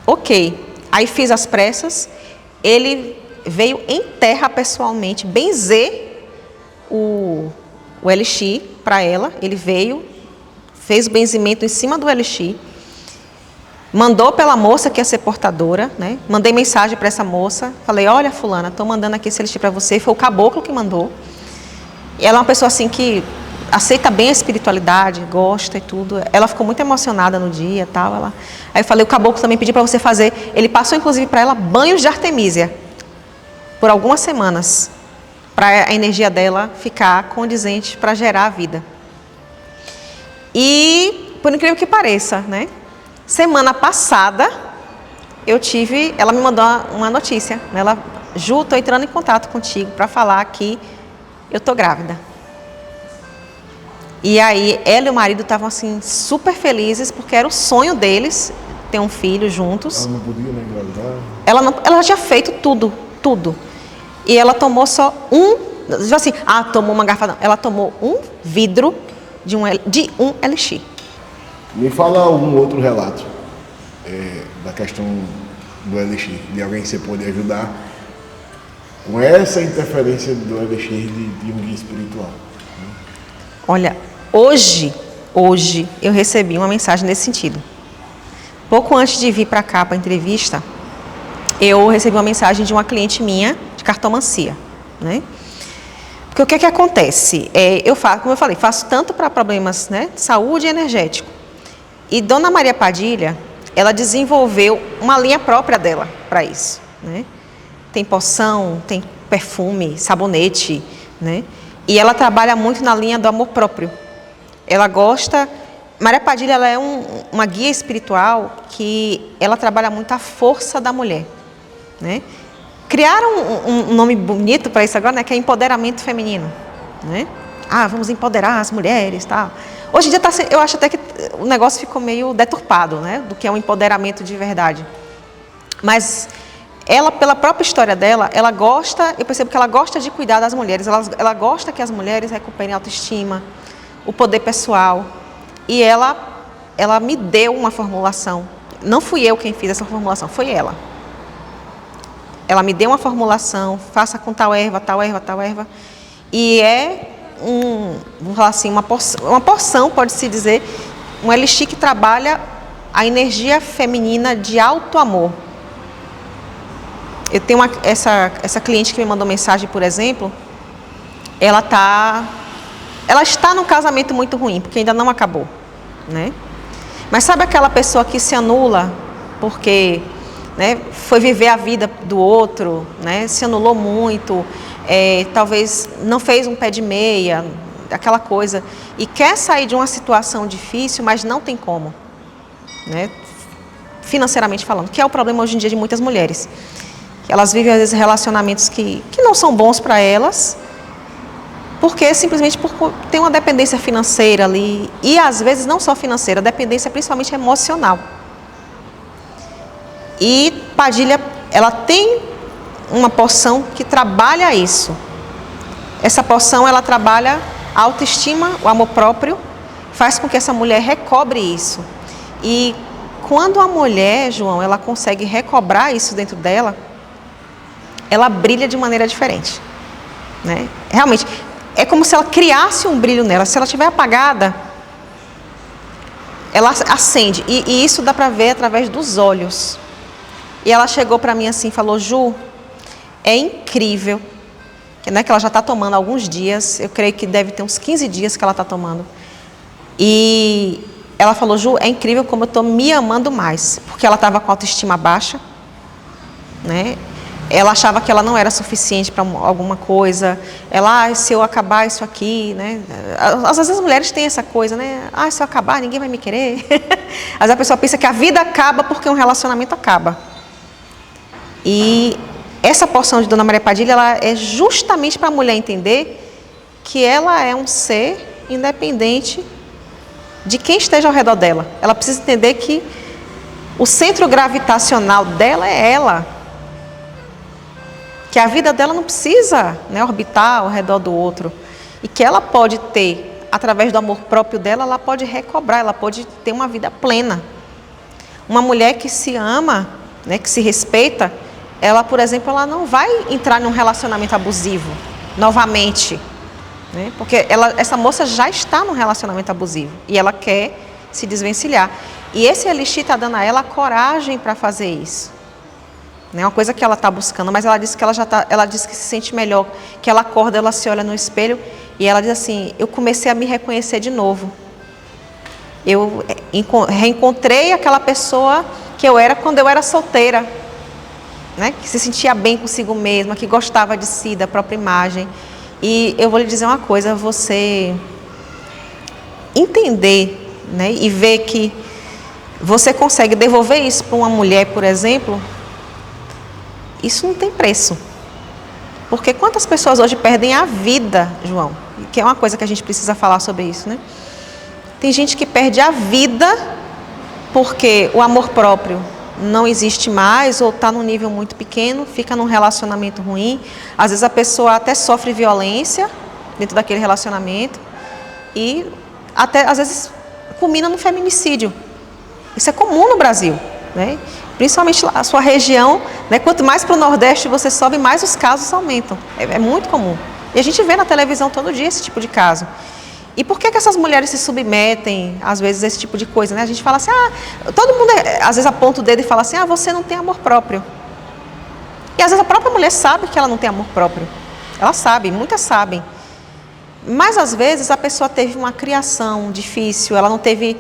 Speaker 2: Ok. Aí fiz as pressas. Ele veio em terra pessoalmente benzer o elixir para ela. Ele veio, fez o benzimento em cima do elixir. Mandou pela moça que ia ser portadora, né? Mandei mensagem para essa moça. Falei, olha fulana, estou mandando aqui esse elixir para você. Foi o caboclo que mandou. E ela é uma pessoa assim que aceita bem a espiritualidade, gosta e tudo. Ela ficou muito emocionada no dia e tal. Aí eu falei, o caboclo também pediu para você fazer. Ele passou inclusive para ela banhos de artemísia. por algumas semanas, para a energia dela ficar condizente para gerar a vida. E, por incrível que pareça, né? Semana passada, ela me mandou uma notícia. Ela, Ju, estou entrando em contato contigo para falar que eu estou grávida. E aí, ela e o marido estavam assim, super felizes, porque era o sonho deles ter um filho juntos.
Speaker 1: Ela não podia nem engravidar?
Speaker 2: Ela já tinha feito tudo. E ela tomou só assim, tomou uma garrafa, não. Ela tomou um vidro de um Elixir.
Speaker 1: Me fala algum outro relato da questão do Elixir, de alguém que você pode ajudar com essa interferência do Elixir de um guia espiritual.
Speaker 2: Olha, hoje eu recebi uma mensagem nesse sentido. Pouco antes de vir para cá, para a entrevista, eu recebi uma mensagem de uma cliente minha, de cartomancia, né? Porque o que acontece? Como eu falei, faço tanto para problemas, né, de saúde e energético. E Dona Maria Padilha, ela desenvolveu uma linha própria dela para isso, né? Tem poção, tem perfume, sabonete, né? E ela trabalha muito na linha do amor próprio. Ela gosta... Maria Padilha, ela é uma guia espiritual que ela trabalha muito a força da mulher, né? Criaram um nome bonito para isso agora, né? Que é empoderamento feminino, né? Vamos empoderar as mulheres, tal. Hoje em dia eu acho até que o negócio ficou meio deturpado, né? Do que é um empoderamento de verdade. Mas ela, pela própria história dela, eu percebo que ela gosta de cuidar das mulheres. Ela gosta que as mulheres recuperem a autoestima, o poder pessoal. E ela me deu uma formulação. Não fui eu quem fiz essa formulação, foi ela. Ela me deu uma formulação, faça com tal erva, tal erva, tal erva. E vamos falar assim, uma porção, pode-se dizer, um elixir que trabalha a energia feminina de alto amor. Eu tenho essa cliente que me mandou mensagem, por exemplo, ela está num casamento muito ruim, porque ainda não acabou, né? Mas sabe aquela pessoa que se anula porque, né, foi viver a vida do outro, né, se anulou muito, talvez não fez um pé de meia, aquela coisa, e quer sair de uma situação difícil, mas não tem como, né, financeiramente falando, que é o problema hoje em dia de muitas mulheres. Elas vivem, às vezes, relacionamentos que não são bons para elas, porque simplesmente tem uma dependência financeira ali, e às vezes não só financeira, dependência principalmente emocional. E Padilha, ela tem uma poção que trabalha isso. Essa poção, ela trabalha a autoestima, o amor próprio, faz com que essa mulher recobre isso. E quando a mulher, João, ela consegue recobrar isso dentro dela, ela brilha de maneira diferente, né? Realmente, é como se ela criasse um brilho nela. Se ela estiver apagada, ela acende. E isso dá para ver através dos olhos. E ela chegou para mim assim, falou: Ju, é incrível, né, que ela já está tomando há alguns dias, eu creio que deve ter uns 15 dias que ela está tomando. E ela falou: Ju, é incrível como eu estou me amando mais, porque ela estava com a autoestima baixa, né? Ela achava que ela não era suficiente para alguma coisa. Ela, se eu acabar isso aqui, né? Às vezes as mulheres têm essa coisa, né? Se eu acabar, ninguém vai me querer. Às vezes a pessoa pensa que a vida acaba porque um relacionamento acaba. E essa porção de Dona Maria Padilha, ela é justamente para a mulher entender que ela é um ser independente de quem esteja ao redor dela. Ela precisa entender que o centro gravitacional dela é ela. Que a vida dela não precisa, né, orbitar ao redor do outro. E que ela pode ter, através do amor próprio dela, ela pode recobrar, ela pode ter uma vida plena. Uma mulher que se ama, né, que se respeita, ela, por exemplo, ela não vai entrar num relacionamento abusivo novamente, né? Porque essa moça já está num relacionamento abusivo e ela quer se desvencilhar. E esse elixir está dando a ela a coragem para fazer isso. É uma coisa que ela está buscando, mas ela disse que ela disse que se sente melhor, que ela acorda, ela se olha no espelho e ela diz assim: eu comecei a me reconhecer de novo. Eu reencontrei aquela pessoa que eu era quando eu era solteira. né? Que se sentia bem consigo mesma, que gostava de si, da própria imagem. E eu vou lhe dizer uma coisa, você entender, né? E ver que você consegue devolver isso para uma mulher, por exemplo, isso não tem preço. Porque quantas pessoas hoje perdem a vida, João? Que é uma coisa que a gente precisa falar sobre isso, né? Tem gente que perde a vida porque o amor próprio não existe mais ou está num nível muito pequeno, fica num relacionamento ruim. Às vezes a pessoa até sofre violência dentro daquele relacionamento e até às vezes culmina no feminicídio. Isso é comum no Brasil, né? Principalmente a sua região, né? Quanto mais para o Nordeste você sobe, mais os casos aumentam. É muito comum. E a gente vê na televisão todo dia esse tipo de caso. E por que essas mulheres se submetem, às vezes, a esse tipo de coisa, né? A gente fala assim, todo mundo, às vezes, aponta o dedo e fala assim, você não tem amor próprio. E, às vezes, a própria mulher sabe que ela não tem amor próprio. Ela sabe, muitas sabem. Mas, às vezes, a pessoa teve uma criação difícil, ela não teve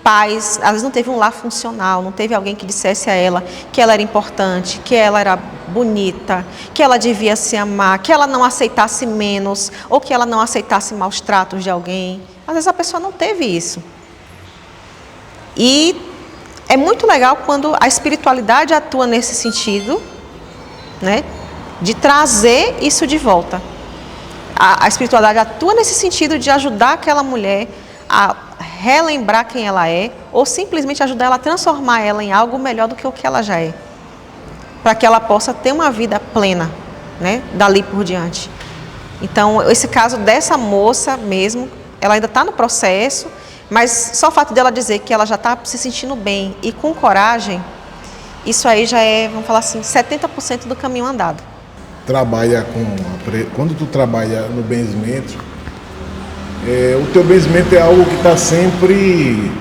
Speaker 2: pais, às vezes não teve um lar funcional, não teve alguém que dissesse a ela que ela era importante, que ela era bonita, que ela devia se amar, que ela não aceitasse menos, ou que ela não aceitasse maus tratos de alguém. Às vezes a pessoa não teve isso. E é muito legal quando a espiritualidade atua nesse sentido, né, de trazer isso de volta. A espiritualidade atua nesse sentido de ajudar aquela mulher a relembrar quem ela é, ou simplesmente ajudar ela a transformar ela em algo melhor do que o que ela já é, para que ela possa ter uma vida plena, né, dali por diante. Então, esse caso dessa moça mesmo, ela ainda está no processo, mas só o fato dela dizer que ela já está se sentindo bem e com coragem, isso aí já é, vamos falar assim, 70% do caminho andado.
Speaker 1: Quando tu trabalha no benzimento, o teu benzimento é algo que está sempre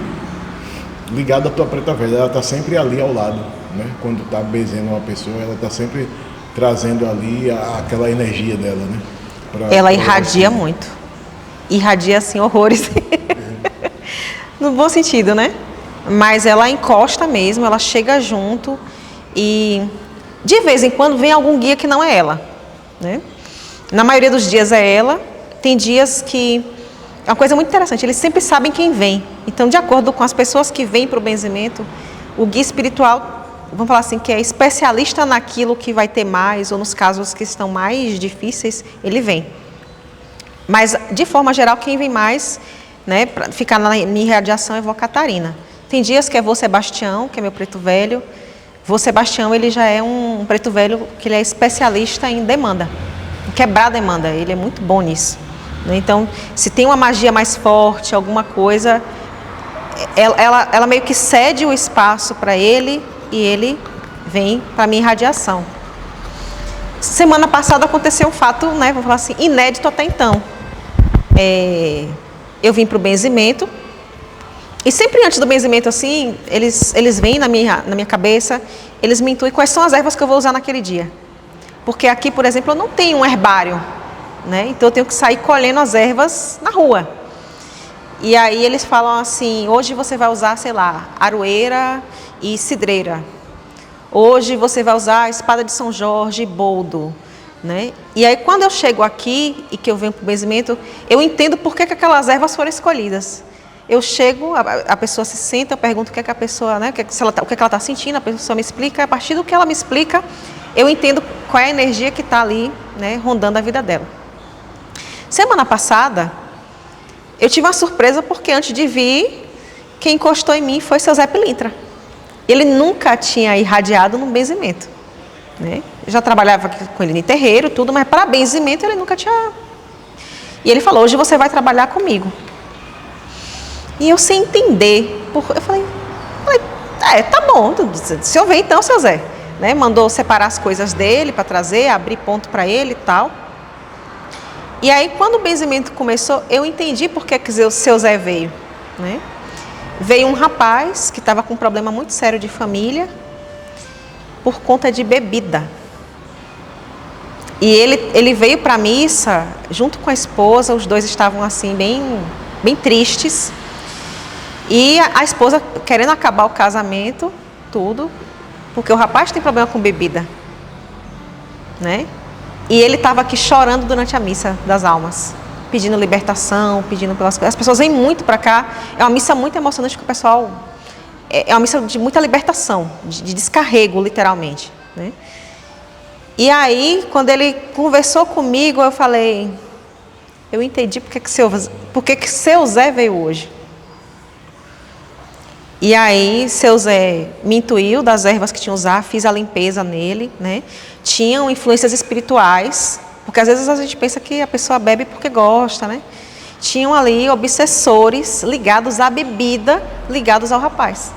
Speaker 1: ligado à tua preta velha, ela está sempre ali ao lado, né? Quando está benzendo uma pessoa, ela está sempre trazendo ali aquela energia dela, né?
Speaker 2: Ela irradia muito, irradia assim horrores, no bom sentido, né? Mas ela encosta mesmo, ela chega junto e de vez em quando vem algum guia que não é ela, né? Na maioria dos dias é ela, tem dias que é uma coisa muito interessante, eles sempre sabem quem vem. Então, de acordo com as pessoas que vêm para o benzimento, o guia espiritual, vamos falar assim, que é especialista naquilo que vai ter mais, ou nos casos que estão mais difíceis, ele vem. Mas, de forma geral, quem vem mais, né, para ficar na minha radiação é Vó Catarina. Tem dias que é Vô Sebastião, que é meu preto velho. Vô Sebastião, ele já é um preto velho que ele é especialista em demanda, em quebrar demanda, ele é muito bom nisso. Então, se tem uma magia mais forte, alguma coisa, ela meio que cede o espaço para ele e ele vem para a minha irradiação. Semana passada aconteceu um fato, né, vou falar assim, inédito até então. Eu vim para o benzimento e sempre antes do benzimento, assim, eles vêm na minha cabeça, eles me intuem quais são as ervas que eu vou usar naquele dia. Porque aqui, por exemplo, eu não tenho um herbário, né? Então eu tenho que sair colhendo as ervas na rua. E aí eles falam assim, hoje você vai usar, sei lá, aroeira e cidreira. Hoje você vai usar a espada de São Jorge e boldo, né? E aí quando eu chego aqui e que eu venho para o benzimento, eu entendo por que aquelas ervas foram escolhidas. Eu chego, a pessoa se senta, eu pergunto o que é que a pessoa, né, o que é que ela está sentindo, a pessoa me explica, a partir do que ela me explica, eu entendo qual é a energia que está ali, né, rondando a vida dela. Semana passada, eu tive uma surpresa porque antes de vir, quem encostou em mim foi seu Zé Pilintra. Ele nunca tinha irradiado no benzimento, né? Eu já trabalhava com ele em terreiro, tudo, mas para benzimento ele nunca tinha. E ele falou, hoje você vai trabalhar comigo. E eu sem entender, eu falei, tá bom, se eu ver então, seu Zé. Né? Mandou separar as coisas dele para trazer, abrir ponto para ele e tal. E aí, quando o benzimento começou, eu entendi por que o seu Zé veio, né? Veio um rapaz que estava com um problema muito sério de família por conta de bebida. E ele veio para a missa junto com a esposa, os dois estavam assim bem tristes. E a esposa querendo acabar o casamento, tudo, porque o rapaz tem problema com bebida. né? E ele estava aqui chorando durante a missa das almas, pedindo libertação, pedindo pelas coisas. As pessoas vêm muito para cá, é uma missa muito emocionante que o pessoal... É uma missa de muita libertação, de descarrego, literalmente, né? E aí, quando ele conversou comigo, eu falei... Eu entendi por que seu Zé veio hoje. E aí, seu Zé me intuiu das ervas que tinha que usar, fiz a limpeza nele, né? Tinham influências espirituais, porque às vezes a gente pensa que a pessoa bebe porque gosta, né? Tinham ali obsessores ligados à bebida, ligados ao rapaz,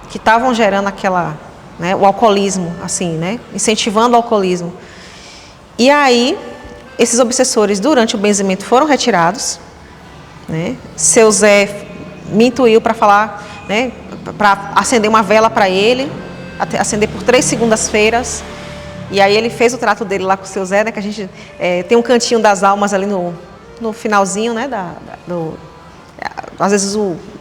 Speaker 2: que estavam gerando aquela, né, o alcoolismo, assim, né? Incentivando o alcoolismo. E aí, esses obsessores, durante o benzimento, foram retirados, né? Seu Zé me intuiu para falar, né, para acender uma vela para ele, acender por 3 segundas-feiras. E aí ele fez o trato dele lá com o seu Zé, né, que a gente tem um cantinho das almas ali no finalzinho, né, às vezes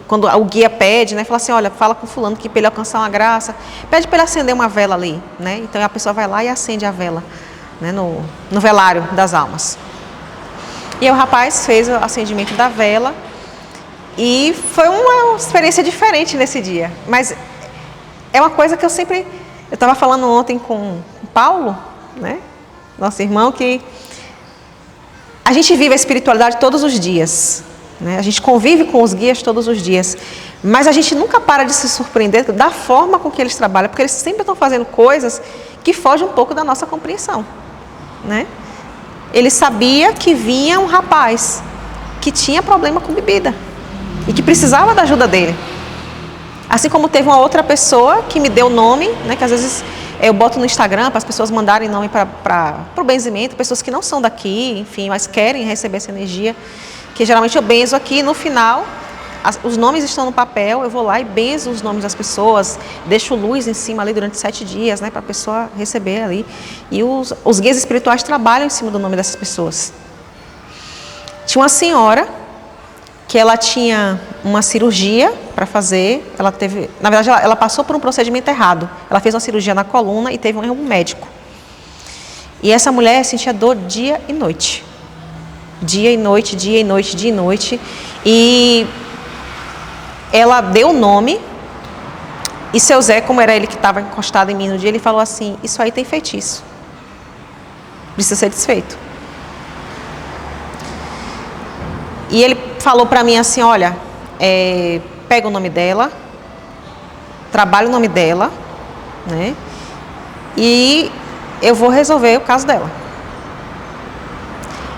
Speaker 2: quando o guia pede, né, fala assim, olha, fala com fulano que para ele alcançar uma graça, pede para ele acender uma vela ali, né? Então a pessoa vai lá e acende a vela, né, no velário das almas. E aí o rapaz fez o acendimento da vela e foi uma experiência diferente nesse dia. Mas é uma coisa que eu estava falando ontem com o Paulo, né, nosso irmão, que a gente vive a espiritualidade todos os dias, né? A gente convive com os guias todos os dias, mas a gente nunca para de se surpreender da forma com que eles trabalham, porque eles sempre estão fazendo coisas que fogem um pouco da nossa compreensão, né? Ele sabia que vinha um rapaz que tinha problema com bebida e que precisava da ajuda dele. Assim como teve uma outra pessoa que me deu o nome, né, que às vezes eu boto no Instagram para as pessoas mandarem nome para o benzimento, pessoas que não são daqui, enfim, mas querem receber essa energia, que geralmente eu benzo aqui, no final, os nomes estão no papel, eu vou lá e benzo os nomes das pessoas, deixo luz em cima ali durante 7 dias, né, para a pessoa receber ali. E os guias espirituais trabalham em cima do nome dessas pessoas. Tinha uma senhora que ela tinha uma cirurgia para fazer, na verdade ela passou por um procedimento errado, ela fez uma cirurgia na coluna e teve um erro médico. E essa mulher sentia dor dia e noite. Dia e noite, dia e noite, dia e noite. E ela deu o nome, e seu Zé, como era ele que estava encostado em mim no dia, ele falou assim, isso aí tem feitiço. Precisa ser desfeito. E ele falou para mim assim, olha, pega o nome dela, trabalha o nome dela, né? E eu vou resolver o caso dela.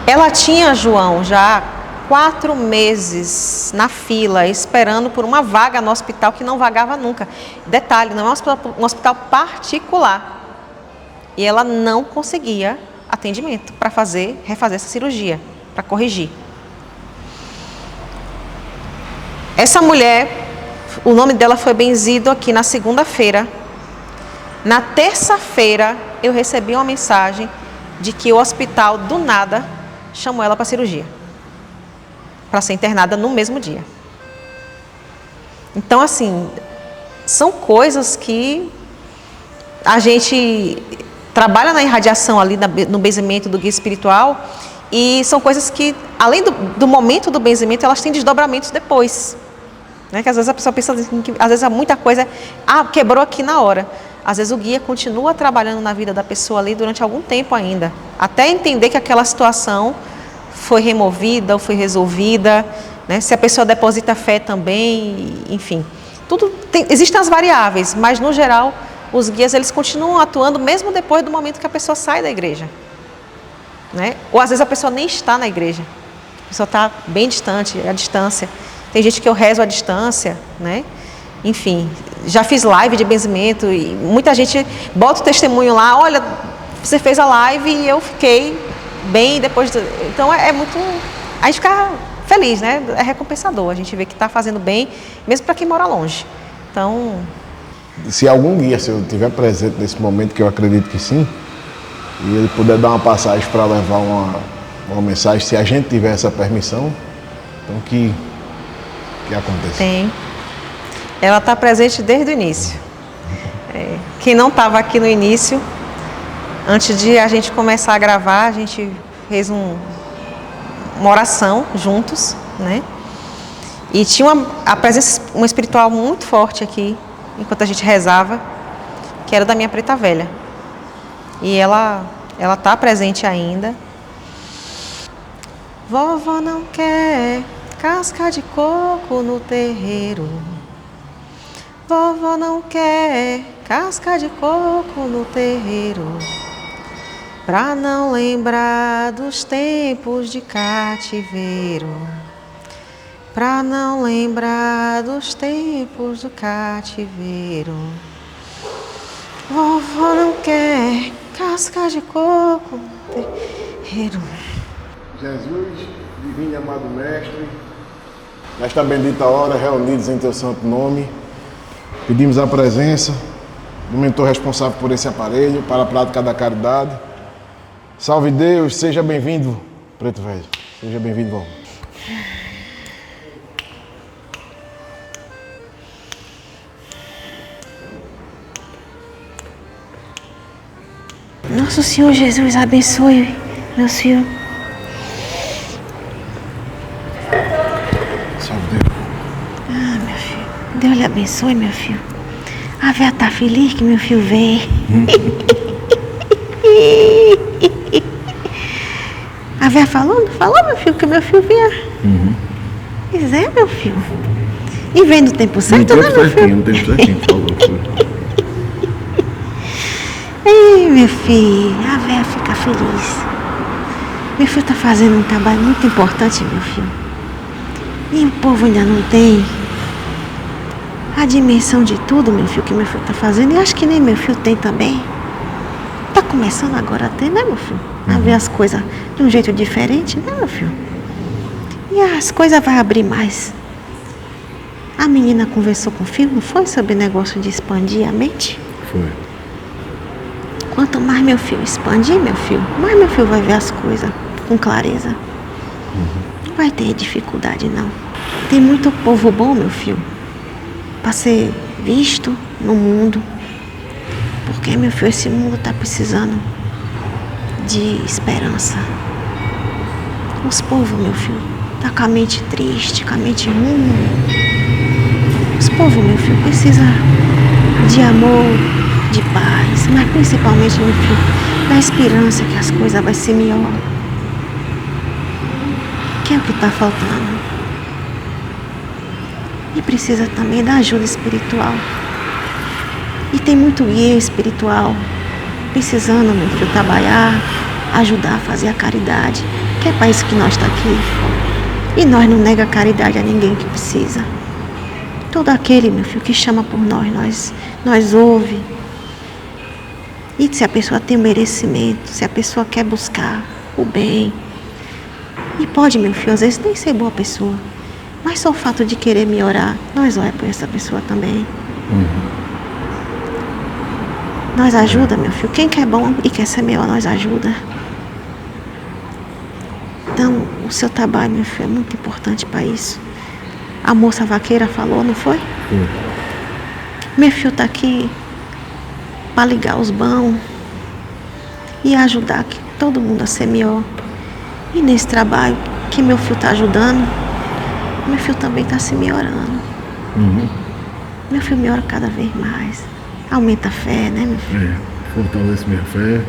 Speaker 2: Ela tinha, João, já 4 meses na fila, esperando por uma vaga no hospital que não vagava nunca. Detalhe, não é um hospital particular. E ela não conseguia atendimento para refazer essa cirurgia, para corrigir. Essa mulher, o nome dela foi benzido aqui na segunda-feira. Na terça-feira, eu recebi uma mensagem de que o hospital, do nada, chamou ela para cirurgia, para ser internada no mesmo dia. Então, assim, são coisas que a gente trabalha na irradiação ali, no benzimento do guia espiritual, e são coisas que, além do momento do benzimento, elas têm desdobramentos depois. Né? Que às vezes a pessoa pensa que às vezes muita coisa, quebrou aqui na hora. Às vezes o guia continua trabalhando na vida da pessoa ali durante algum tempo ainda, até entender que aquela situação foi removida ou foi resolvida, né? Se a pessoa deposita fé também, enfim. Existem as variáveis, mas no geral os guias eles continuam atuando mesmo depois do momento que a pessoa sai da igreja. Né? Ou às vezes a pessoa nem está na igreja, a pessoa está bem distante, à distância. Tem gente que eu rezo à distância, né? Enfim, já fiz live de benzimento e muita gente bota o testemunho lá, olha, você fez a live e eu fiquei bem depois. Então é muito, a gente fica feliz, né? É recompensador, a gente vê que está fazendo bem, mesmo para quem mora longe. Então,
Speaker 1: se algum guia, se eu estiver presente nesse momento, que eu acredito que sim, e ele puder dar uma passagem para levar uma mensagem, se a gente tiver essa permissão, então que aconteça.
Speaker 2: Tem. Ela está presente desde o início. Quem não estava aqui no início Antes de a gente começar a gravar, a gente fez uma oração juntos, né? E tinha a presença uma espiritual muito forte aqui, enquanto a gente rezava, que era da minha preta velha. E ela está presente ainda. Vovó não quer casca de coco no terreiro. Vovó não quer casca de coco no terreiro, pra não lembrar dos tempos de cativeiro. Pra não lembrar dos tempos do cativeiro. Vovó não quer casca de coco no terreiro.
Speaker 1: Jesus, divino e amado Mestre, nesta bendita hora, reunidos em Teu santo nome, pedimos a presença do mentor responsável por esse aparelho para a prática da caridade. Salve Deus, seja bem-vindo, Preto Velho, seja bem-vindo, vovó.
Speaker 4: Nosso Senhor Jesus abençoe meus filhos.
Speaker 1: Salve Deus.
Speaker 4: Ah, meu filho. Deus lhe abençoe, meu filho. A véia tá feliz que meu filho veio. A véia falou, não falou, meu filho, que meu filho vinha? Pois é, meu filho. E vem no tempo certo, né, meu filho?
Speaker 1: No tempo certinho, falou.
Speaker 4: Ei, meu filho, a véia fica feliz. Meu filho tá fazendo um trabalho muito importante, meu filho. E o povo ainda não tem a dimensão de tudo, meu filho, que meu filho tá fazendo. E acho que nem meu filho tem também. Tá começando agora a ter, né, meu filho? A ver as coisas de um jeito diferente, né, meu filho? E as coisas vão abrir mais. A menina conversou com o filho, não foi? Sobre o negócio de expandir a mente?
Speaker 1: Foi.
Speaker 4: Quanto mais meu filho expandir, meu filho, mais meu filho vai ver as coisas com clareza. Não vai ter dificuldade, não. Tem muito povo bom, meu filho, para ser visto no mundo. Porque, meu filho, esse mundo está precisando de esperança. Os povos, meu filho, tá com a mente triste, com a mente ruim. Os povos, meu filho, precisam de amor, de paz, mas principalmente, meu filho, da esperança que as coisas vão ser melhor. Que é o que está faltando. E precisa também da ajuda espiritual. E tem muito guia espiritual precisando, meu filho, trabalhar, ajudar a fazer a caridade, que é para isso que nós estamos aqui. E nós não nega a caridade a ninguém que precisa. Todo aquele, meu filho, que chama por nós ouve. E se a pessoa tem merecimento, se a pessoa quer buscar o bem, e pode, meu filho, às vezes nem ser boa pessoa, mas só o fato de querer me orar, nós olhamos por essa pessoa também. Nós ajuda, meu filho. Quem quer bom e quer ser melhor, nós ajuda. Então, o seu trabalho, meu filho, é muito importante para isso. A moça vaqueira falou, não foi? Meu filho tá aqui para ligar os bons e ajudar todo mundo a ser melhor. E nesse trabalho que meu filho tá ajudando, meu filho também tá se melhorando. Meu filho melhora cada vez mais. Aumenta a fé, né, meu filho?
Speaker 1: Fortalece minha fé.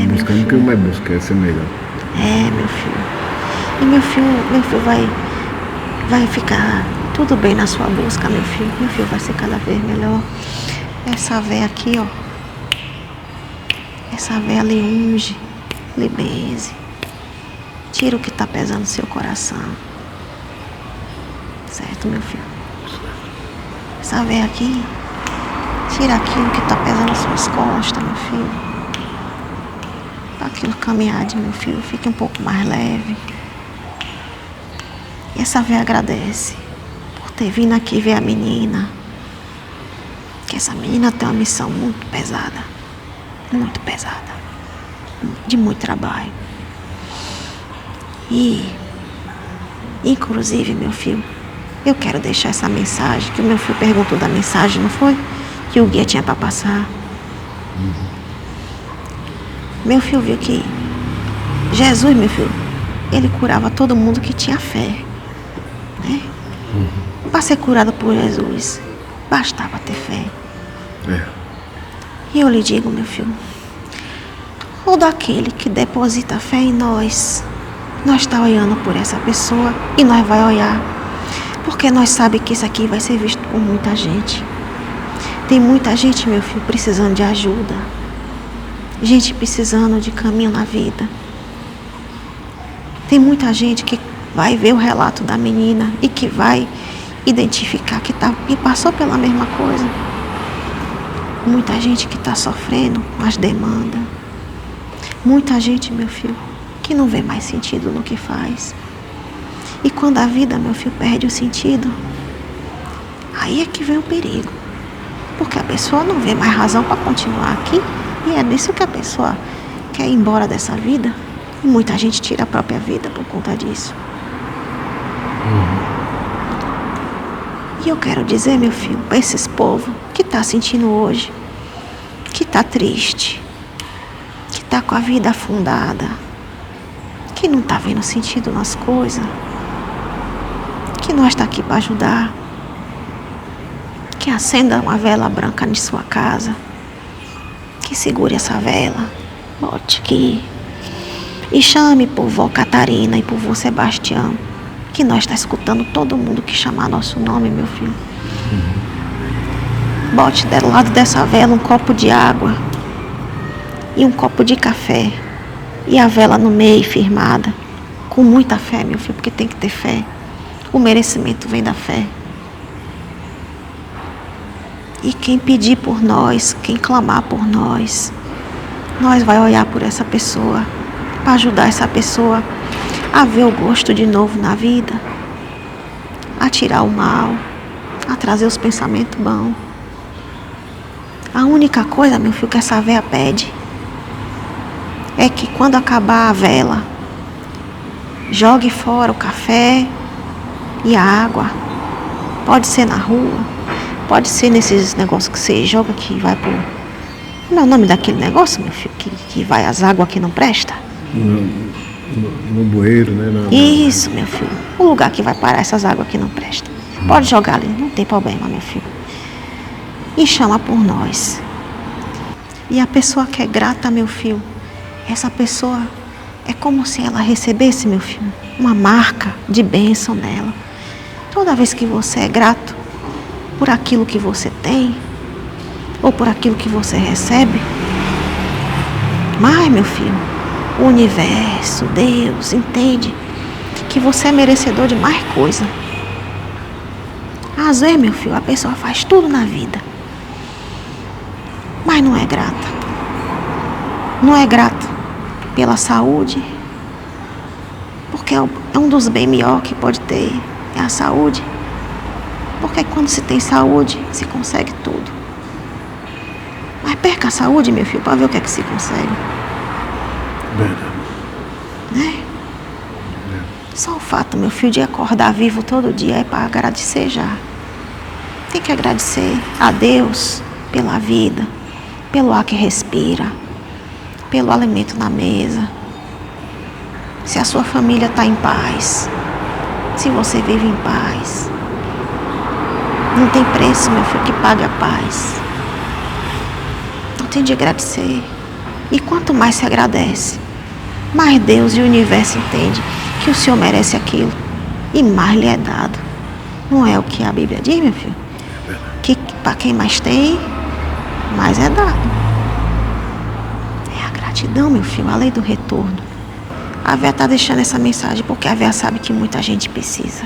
Speaker 4: Buscando
Speaker 1: o que eu mais busco, é ser melhor.
Speaker 4: Meu filho. E meu filho vai ficar tudo bem na sua busca, meu filho. Meu filho vai ser cada vez melhor. Essa véia aqui, ó. Essa véia lhe unge, lhe benze. Tira o que tá pesando no seu coração. Certo, meu filho? Essa véia aqui, tira aquilo que tá pesando nas suas costas, meu filho. Para aquilo caminhar de meu filho, fique um pouco mais leve. E essa véia agradece por ter vindo aqui ver a menina. Que essa menina tem uma missão muito pesada. Muito pesada. De muito trabalho. E, inclusive, meu filho, eu quero deixar essa mensagem, que o meu filho perguntou da mensagem, não foi? Que o guia tinha para passar. Meu filho viu que Jesus, meu filho, ele curava todo mundo que tinha fé, né? Para ser curado por Jesus, bastava ter fé. E eu lhe digo, meu filho, todo aquele que deposita fé em nós está olhando por essa pessoa e nós vai olhar, porque nós sabemos que isso aqui vai ser visto por muita gente. Tem muita gente, meu filho, precisando de ajuda, gente precisando de caminho na vida. Tem muita gente que vai ver o relato da menina e que vai identificar que passou pela mesma coisa. Muita gente que está sofrendo as demandas. Muita gente, meu filho, que não vê mais sentido no que faz. E quando a vida, meu filho, perde o sentido, aí é que vem o perigo. Porque a pessoa não vê mais razão para continuar aqui. E é nisso que a pessoa quer ir embora dessa vida. E muita gente tira a própria vida por conta disso. E eu quero dizer, meu filho, para esses povos que tá sentindo hoje, que tá triste, que tá com a vida afundada, que não tá vendo sentido nas coisas, que nós tá aqui para ajudar, que acenda uma vela branca em sua casa, que segure essa vela, bote aqui e chame por vó Catarina e por vô Sebastião, que nós está escutando todo mundo que chamar nosso nome, meu filho. Bote do lado dessa vela um copo de água e um copo de café e a vela no meio firmada, com muita fé, meu filho, porque tem que ter fé. O merecimento vem da fé. E quem pedir por nós, quem clamar por nós vai olhar por essa pessoa, para ajudar essa pessoa a ver o gosto de novo na vida, a tirar o mal, a trazer os pensamentos bons. A única coisa, meu filho, que essa véia pede é que quando acabar a vela, jogue fora o café e a água. Pode ser na rua, pode ser nesses negócios que você joga que vai pro... Como é o nome daquele negócio, meu filho, que vai as águas que não prestam?
Speaker 5: No bueiro, né?
Speaker 4: Isso, meu filho. O lugar que vai parar essas águas que não prestam. Pode jogar ali, não tem problema, meu filho. E chama por nós. E a pessoa que é grata, meu filho, essa pessoa é como se ela recebesse, meu filho, uma marca de bênção nela. Toda vez que você é grato por aquilo que você tem, ou por aquilo que você recebe, mas, meu filho, o universo, Deus, entende que você é merecedor de mais coisa. Às vezes, meu filho, a pessoa faz tudo na vida, mas não é grata. Não é grata pela saúde, porque é um dos bens melhores que pode ter, é a saúde. Porque quando se tem saúde, se consegue tudo. Mas perca a saúde, meu filho, para ver o que é que se consegue.
Speaker 5: Verdade.
Speaker 4: Né? Só o fato, meu filho, de acordar vivo todo dia é para agradecer já. Tem que agradecer a Deus pela vida, pelo ar que respira, pelo alimento na mesa. Se a sua família está em paz, se você vive em paz, não tem preço, meu filho, que pague a paz. Não tem de agradecer. E quanto mais se agradece, mais Deus e o universo entende que o Senhor merece aquilo e mais lhe é dado. Não é o que a Bíblia diz, meu filho? Que para quem mais tem, mais é dado. É a gratidão, meu filho, a lei do retorno. A Véia está deixando essa mensagem porque a Véia sabe que muita gente precisa.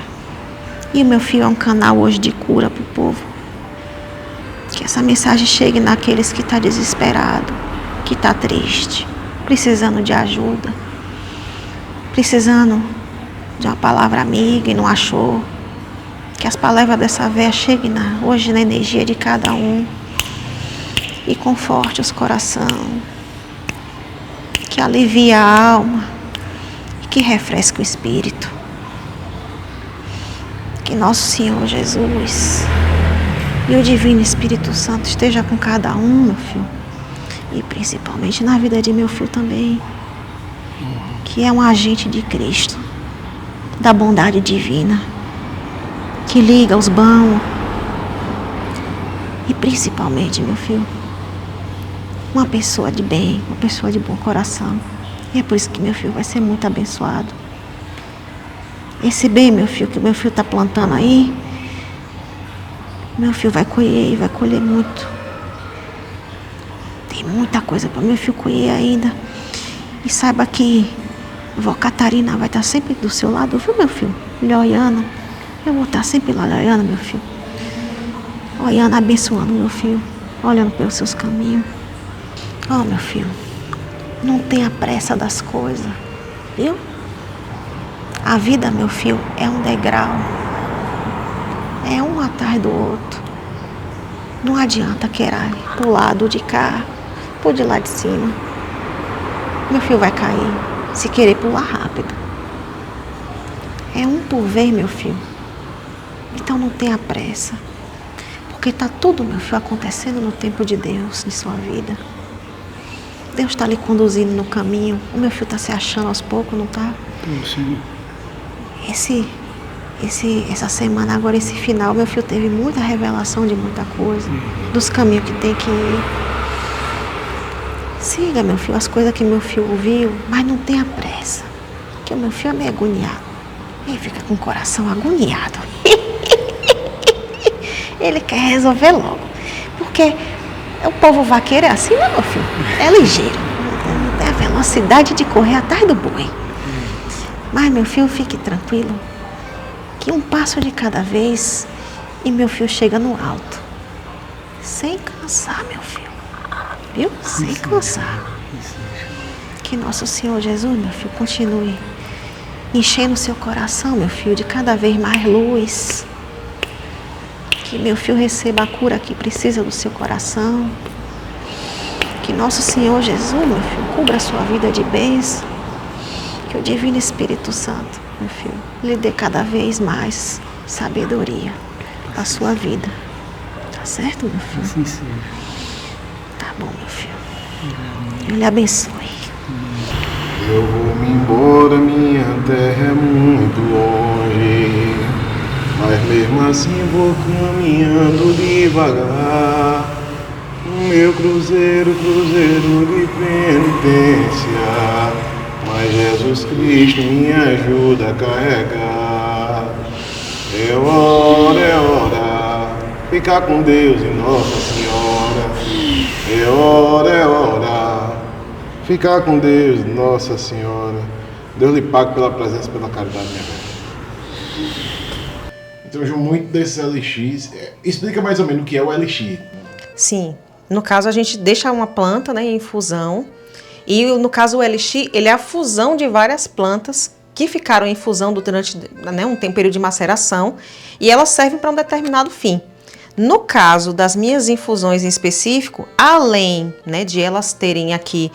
Speaker 4: E o meu filho é um canal hoje de cura para o povo. Que essa mensagem chegue naqueles que estão desesperados, que estão tristes, precisando de ajuda, precisando de uma palavra amiga e não achou. Que as palavras dessa véia cheguem hoje na energia de cada um e conforte os corações, que alivie a alma e que refresque o espírito. Que nosso Senhor Jesus e o Divino Espírito Santo esteja com cada um, meu filho, E principalmente na vida de meu filho também, que é um agente de Cristo, da bondade divina, que liga os bons. E principalmente, meu filho, uma pessoa de bem, uma pessoa de bom coração. E é por isso que meu filho vai ser muito abençoado. Esse bem, meu filho, que meu filho está plantando aí, meu filho vai colher e vai colher muito. Tem muita coisa para meu filho colher ainda. E saiba que vó Catarina vai estar sempre do seu lado, viu, meu filho? Lhe olhando. Eu vou estar sempre lá olhando, meu filho. Olhando, abençoando, meu filho. Olhando pelos seus caminhos. Oh, meu filho, não tenha pressa das coisas, viu? A vida, meu filho, é um degrau. É um atrás do outro. Não adianta querer pular do de cá, por de lá de cima. Meu filho vai cair se querer pular rápido. É um por vez, meu filho. Então não tenha pressa. Porque tá tudo, meu filho, acontecendo no tempo de Deus, de sua vida. Deus está lhe conduzindo no caminho. O meu filho está se achando aos poucos, não está?
Speaker 3: Sim.
Speaker 4: Essa semana, agora esse final, meu filho teve muita revelação de muita coisa. Dos caminhos que tem que ir. Siga, meu filho, as coisas que meu filho ouviu, mas não tenha pressa. Porque o meu filho é meio agoniado. Ele fica com o coração agoniado. Ele quer resolver logo. Porque o povo vaqueiro é assim, não, meu filho? É ligeiro. Não tem a velocidade de correr atrás do boi. Mas, meu filho, fique tranquilo. Que um passo de cada vez e meu filho chega no alto. Sem cansar, meu filho. Viu? Sem cansar. Que nosso Senhor Jesus, meu filho, continue enchendo o seu coração, meu filho, de cada vez mais luz. Que meu filho receba a cura que precisa do seu coração. Que nosso Senhor Jesus, meu filho, cubra a sua vida de bênção. Que o Divino Espírito Santo, meu filho, lhe dê cada vez mais sabedoria à sua vida. Tá certo, meu filho?
Speaker 3: Assim seja.
Speaker 4: Tá bom, meu filho. Ele abençoe.
Speaker 1: Eu vou-me embora, minha terra é muito longe, mas mesmo assim vou caminhando devagar. O meu cruzeiro de penitência, mas Jesus Cristo me ajuda a carregar. É hora, ficar com Deus e Nossa Senhora. É hora, ficar com Deus, Nossa Senhora. Deus lhe pague pela presença e pela caridade, minha velha. Então, João, muito desse LX. Explica mais ou menos o que é o LX.
Speaker 2: Sim, no caso a gente deixa uma planta, né, em infusão. E no caso o LX, ele é a fusão de várias plantas que ficaram em infusão durante, né, um período de maceração. E elas servem para um determinado fim. No caso das minhas infusões em específico, além, né, de elas terem aqui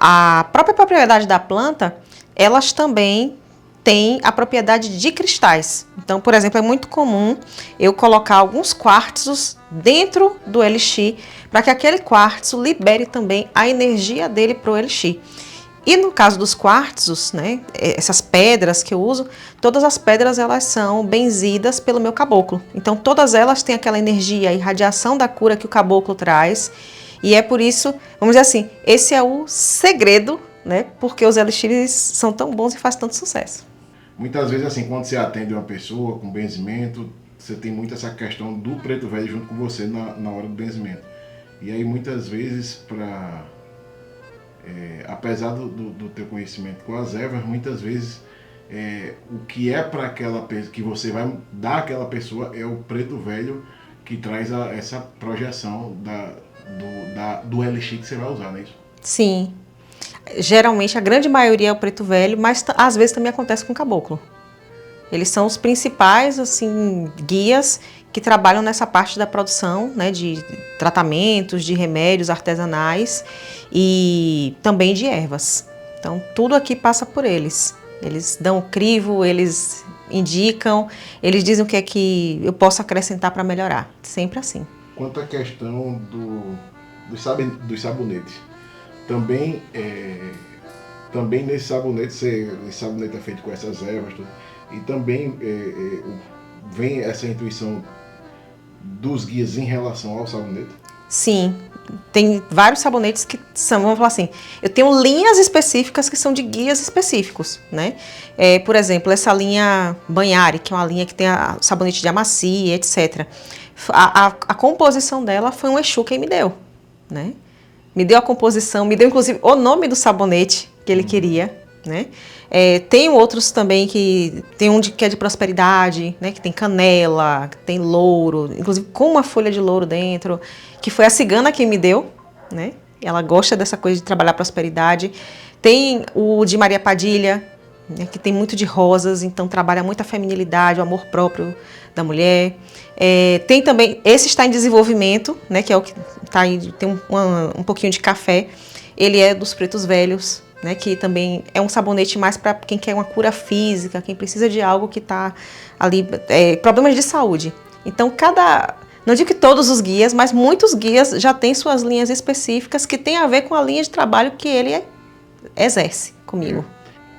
Speaker 2: a própria propriedade da planta, elas também têm a propriedade de cristais. Então, por exemplo, é muito comum eu colocar alguns quartzos dentro do LX para que aquele quartzo libere também a energia dele para o LX. E no caso dos quartzos, né, essas pedras que eu uso, todas as pedras elas são benzidas pelo meu caboclo. Então todas elas têm aquela energia e radiação da cura que o caboclo traz. E é por isso, vamos dizer assim, esse é o segredo, né, porque os elixires são tão bons e fazem tanto sucesso.
Speaker 1: Muitas vezes, assim, quando você atende uma pessoa com benzimento, você tem muito essa questão do preto velho junto com você na hora do benzimento. E aí muitas vezes, apesar do teu conhecimento com as ervas, muitas vezes o que é para aquela pessoa, que você vai dar àquela pessoa, é o preto velho que traz essa projeção do elixir que você vai usar, não é isso?
Speaker 2: Sim. Geralmente a grande maioria é o preto velho, mas às vezes também acontece com o caboclo. Eles são os principais, assim, guias que trabalham nessa parte da produção, né, de tratamentos, de remédios artesanais e também de ervas. Então, tudo aqui passa por eles. Eles dão o crivo, eles indicam, eles dizem o que é que eu posso acrescentar para melhorar. Sempre assim.
Speaker 1: Quanto à questão dos sabonetes, também, também nesse sabonete, esse sabonete é feito com essas ervas, tudo, e também vem essa intuição dos guias em relação ao sabonete?
Speaker 2: Sim, tem vários sabonetes que são, vamos falar assim, eu tenho linhas específicas que são de guias específicos, né? Por exemplo, essa linha Banhari, que é uma linha que tem sabonete de amacia, etc. A composição dela foi um Exu quem me deu, né? Me deu a composição, me deu inclusive o nome do sabonete que ele queria, né? Tem outros também tem um que é de prosperidade, né? Que tem canela, que tem louro, inclusive com uma folha de louro dentro, que foi a cigana quem me deu, né? Ela gosta dessa coisa de trabalhar prosperidade. Tem o de Maria Padilha, né? Que tem muito de rosas, então trabalha muito a feminilidade, o amor próprio da mulher. Tem também, esse está em desenvolvimento, né? Que é o que está aí, tem um pouquinho de café. Ele é dos pretos velhos, né, que também é um sabonete mais para quem quer uma cura física, quem precisa de algo que está ali, problemas de saúde. Então, não digo que todos os guias, mas muitos guias já têm suas linhas específicas que tem a ver com a linha de trabalho que ele exerce comigo.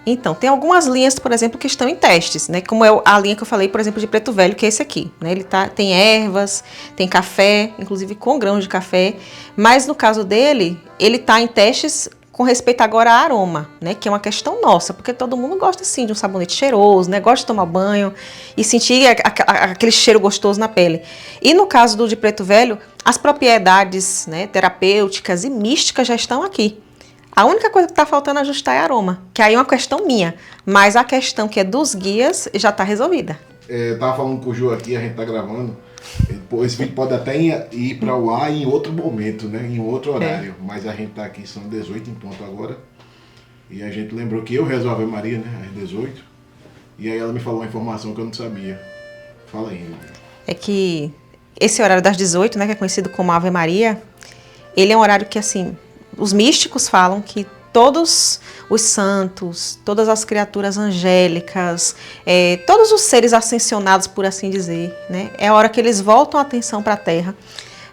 Speaker 2: Então, tem algumas linhas, por exemplo, que estão em testes, né, como é a linha que eu falei, por exemplo, de preto velho, que é esse aqui, né, ele tem ervas, tem café, inclusive com grãos de café, mas no caso dele, ele está em testes com respeito agora a aroma, né, que é uma questão nossa, porque todo mundo gosta sim de um sabonete cheiroso, né, gosta de tomar banho e sentir aquele cheiro gostoso na pele. E no caso do de preto velho, as propriedades, né, terapêuticas e místicas já estão aqui. A única coisa que está faltando ajustar é aroma, que aí é uma questão minha, mas a questão que é dos guias já está resolvida.
Speaker 1: Eu tava falando com o Ju aqui, a gente tá gravando. Esse vídeo pode até ir para o ar em outro momento, né? Em outro horário. Mas a gente tá aqui, são 18 em ponto agora. E a gente lembrou que eu rezo a Ave Maria, né? Às 18. E aí ela me falou uma informação que eu não sabia. Fala aí.
Speaker 2: É que esse horário das 18, né? Que é conhecido como Ave Maria, ele é um horário que, assim, os místicos falam que todos os santos, todas as criaturas angélicas, todos os seres ascensionados, por assim dizer, né, é a hora que eles voltam a atenção para a Terra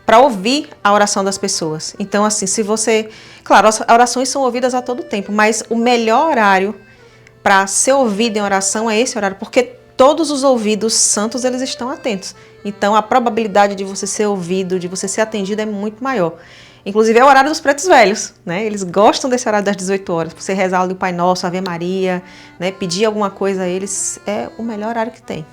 Speaker 2: para ouvir a oração das pessoas. Então, assim, se você... Claro, as orações são ouvidas a todo tempo, mas o melhor horário para ser ouvido em oração é esse horário, porque todos os ouvidos santos, eles estão atentos. Então, a probabilidade de você ser ouvido, de você ser atendido é muito maior. Inclusive é o horário dos pretos velhos, né? Eles gostam desse horário das 18 horas. Você rezar ali o Pai Nosso, Ave Maria, né? Pedir alguma coisa a eles, é o melhor horário que tem.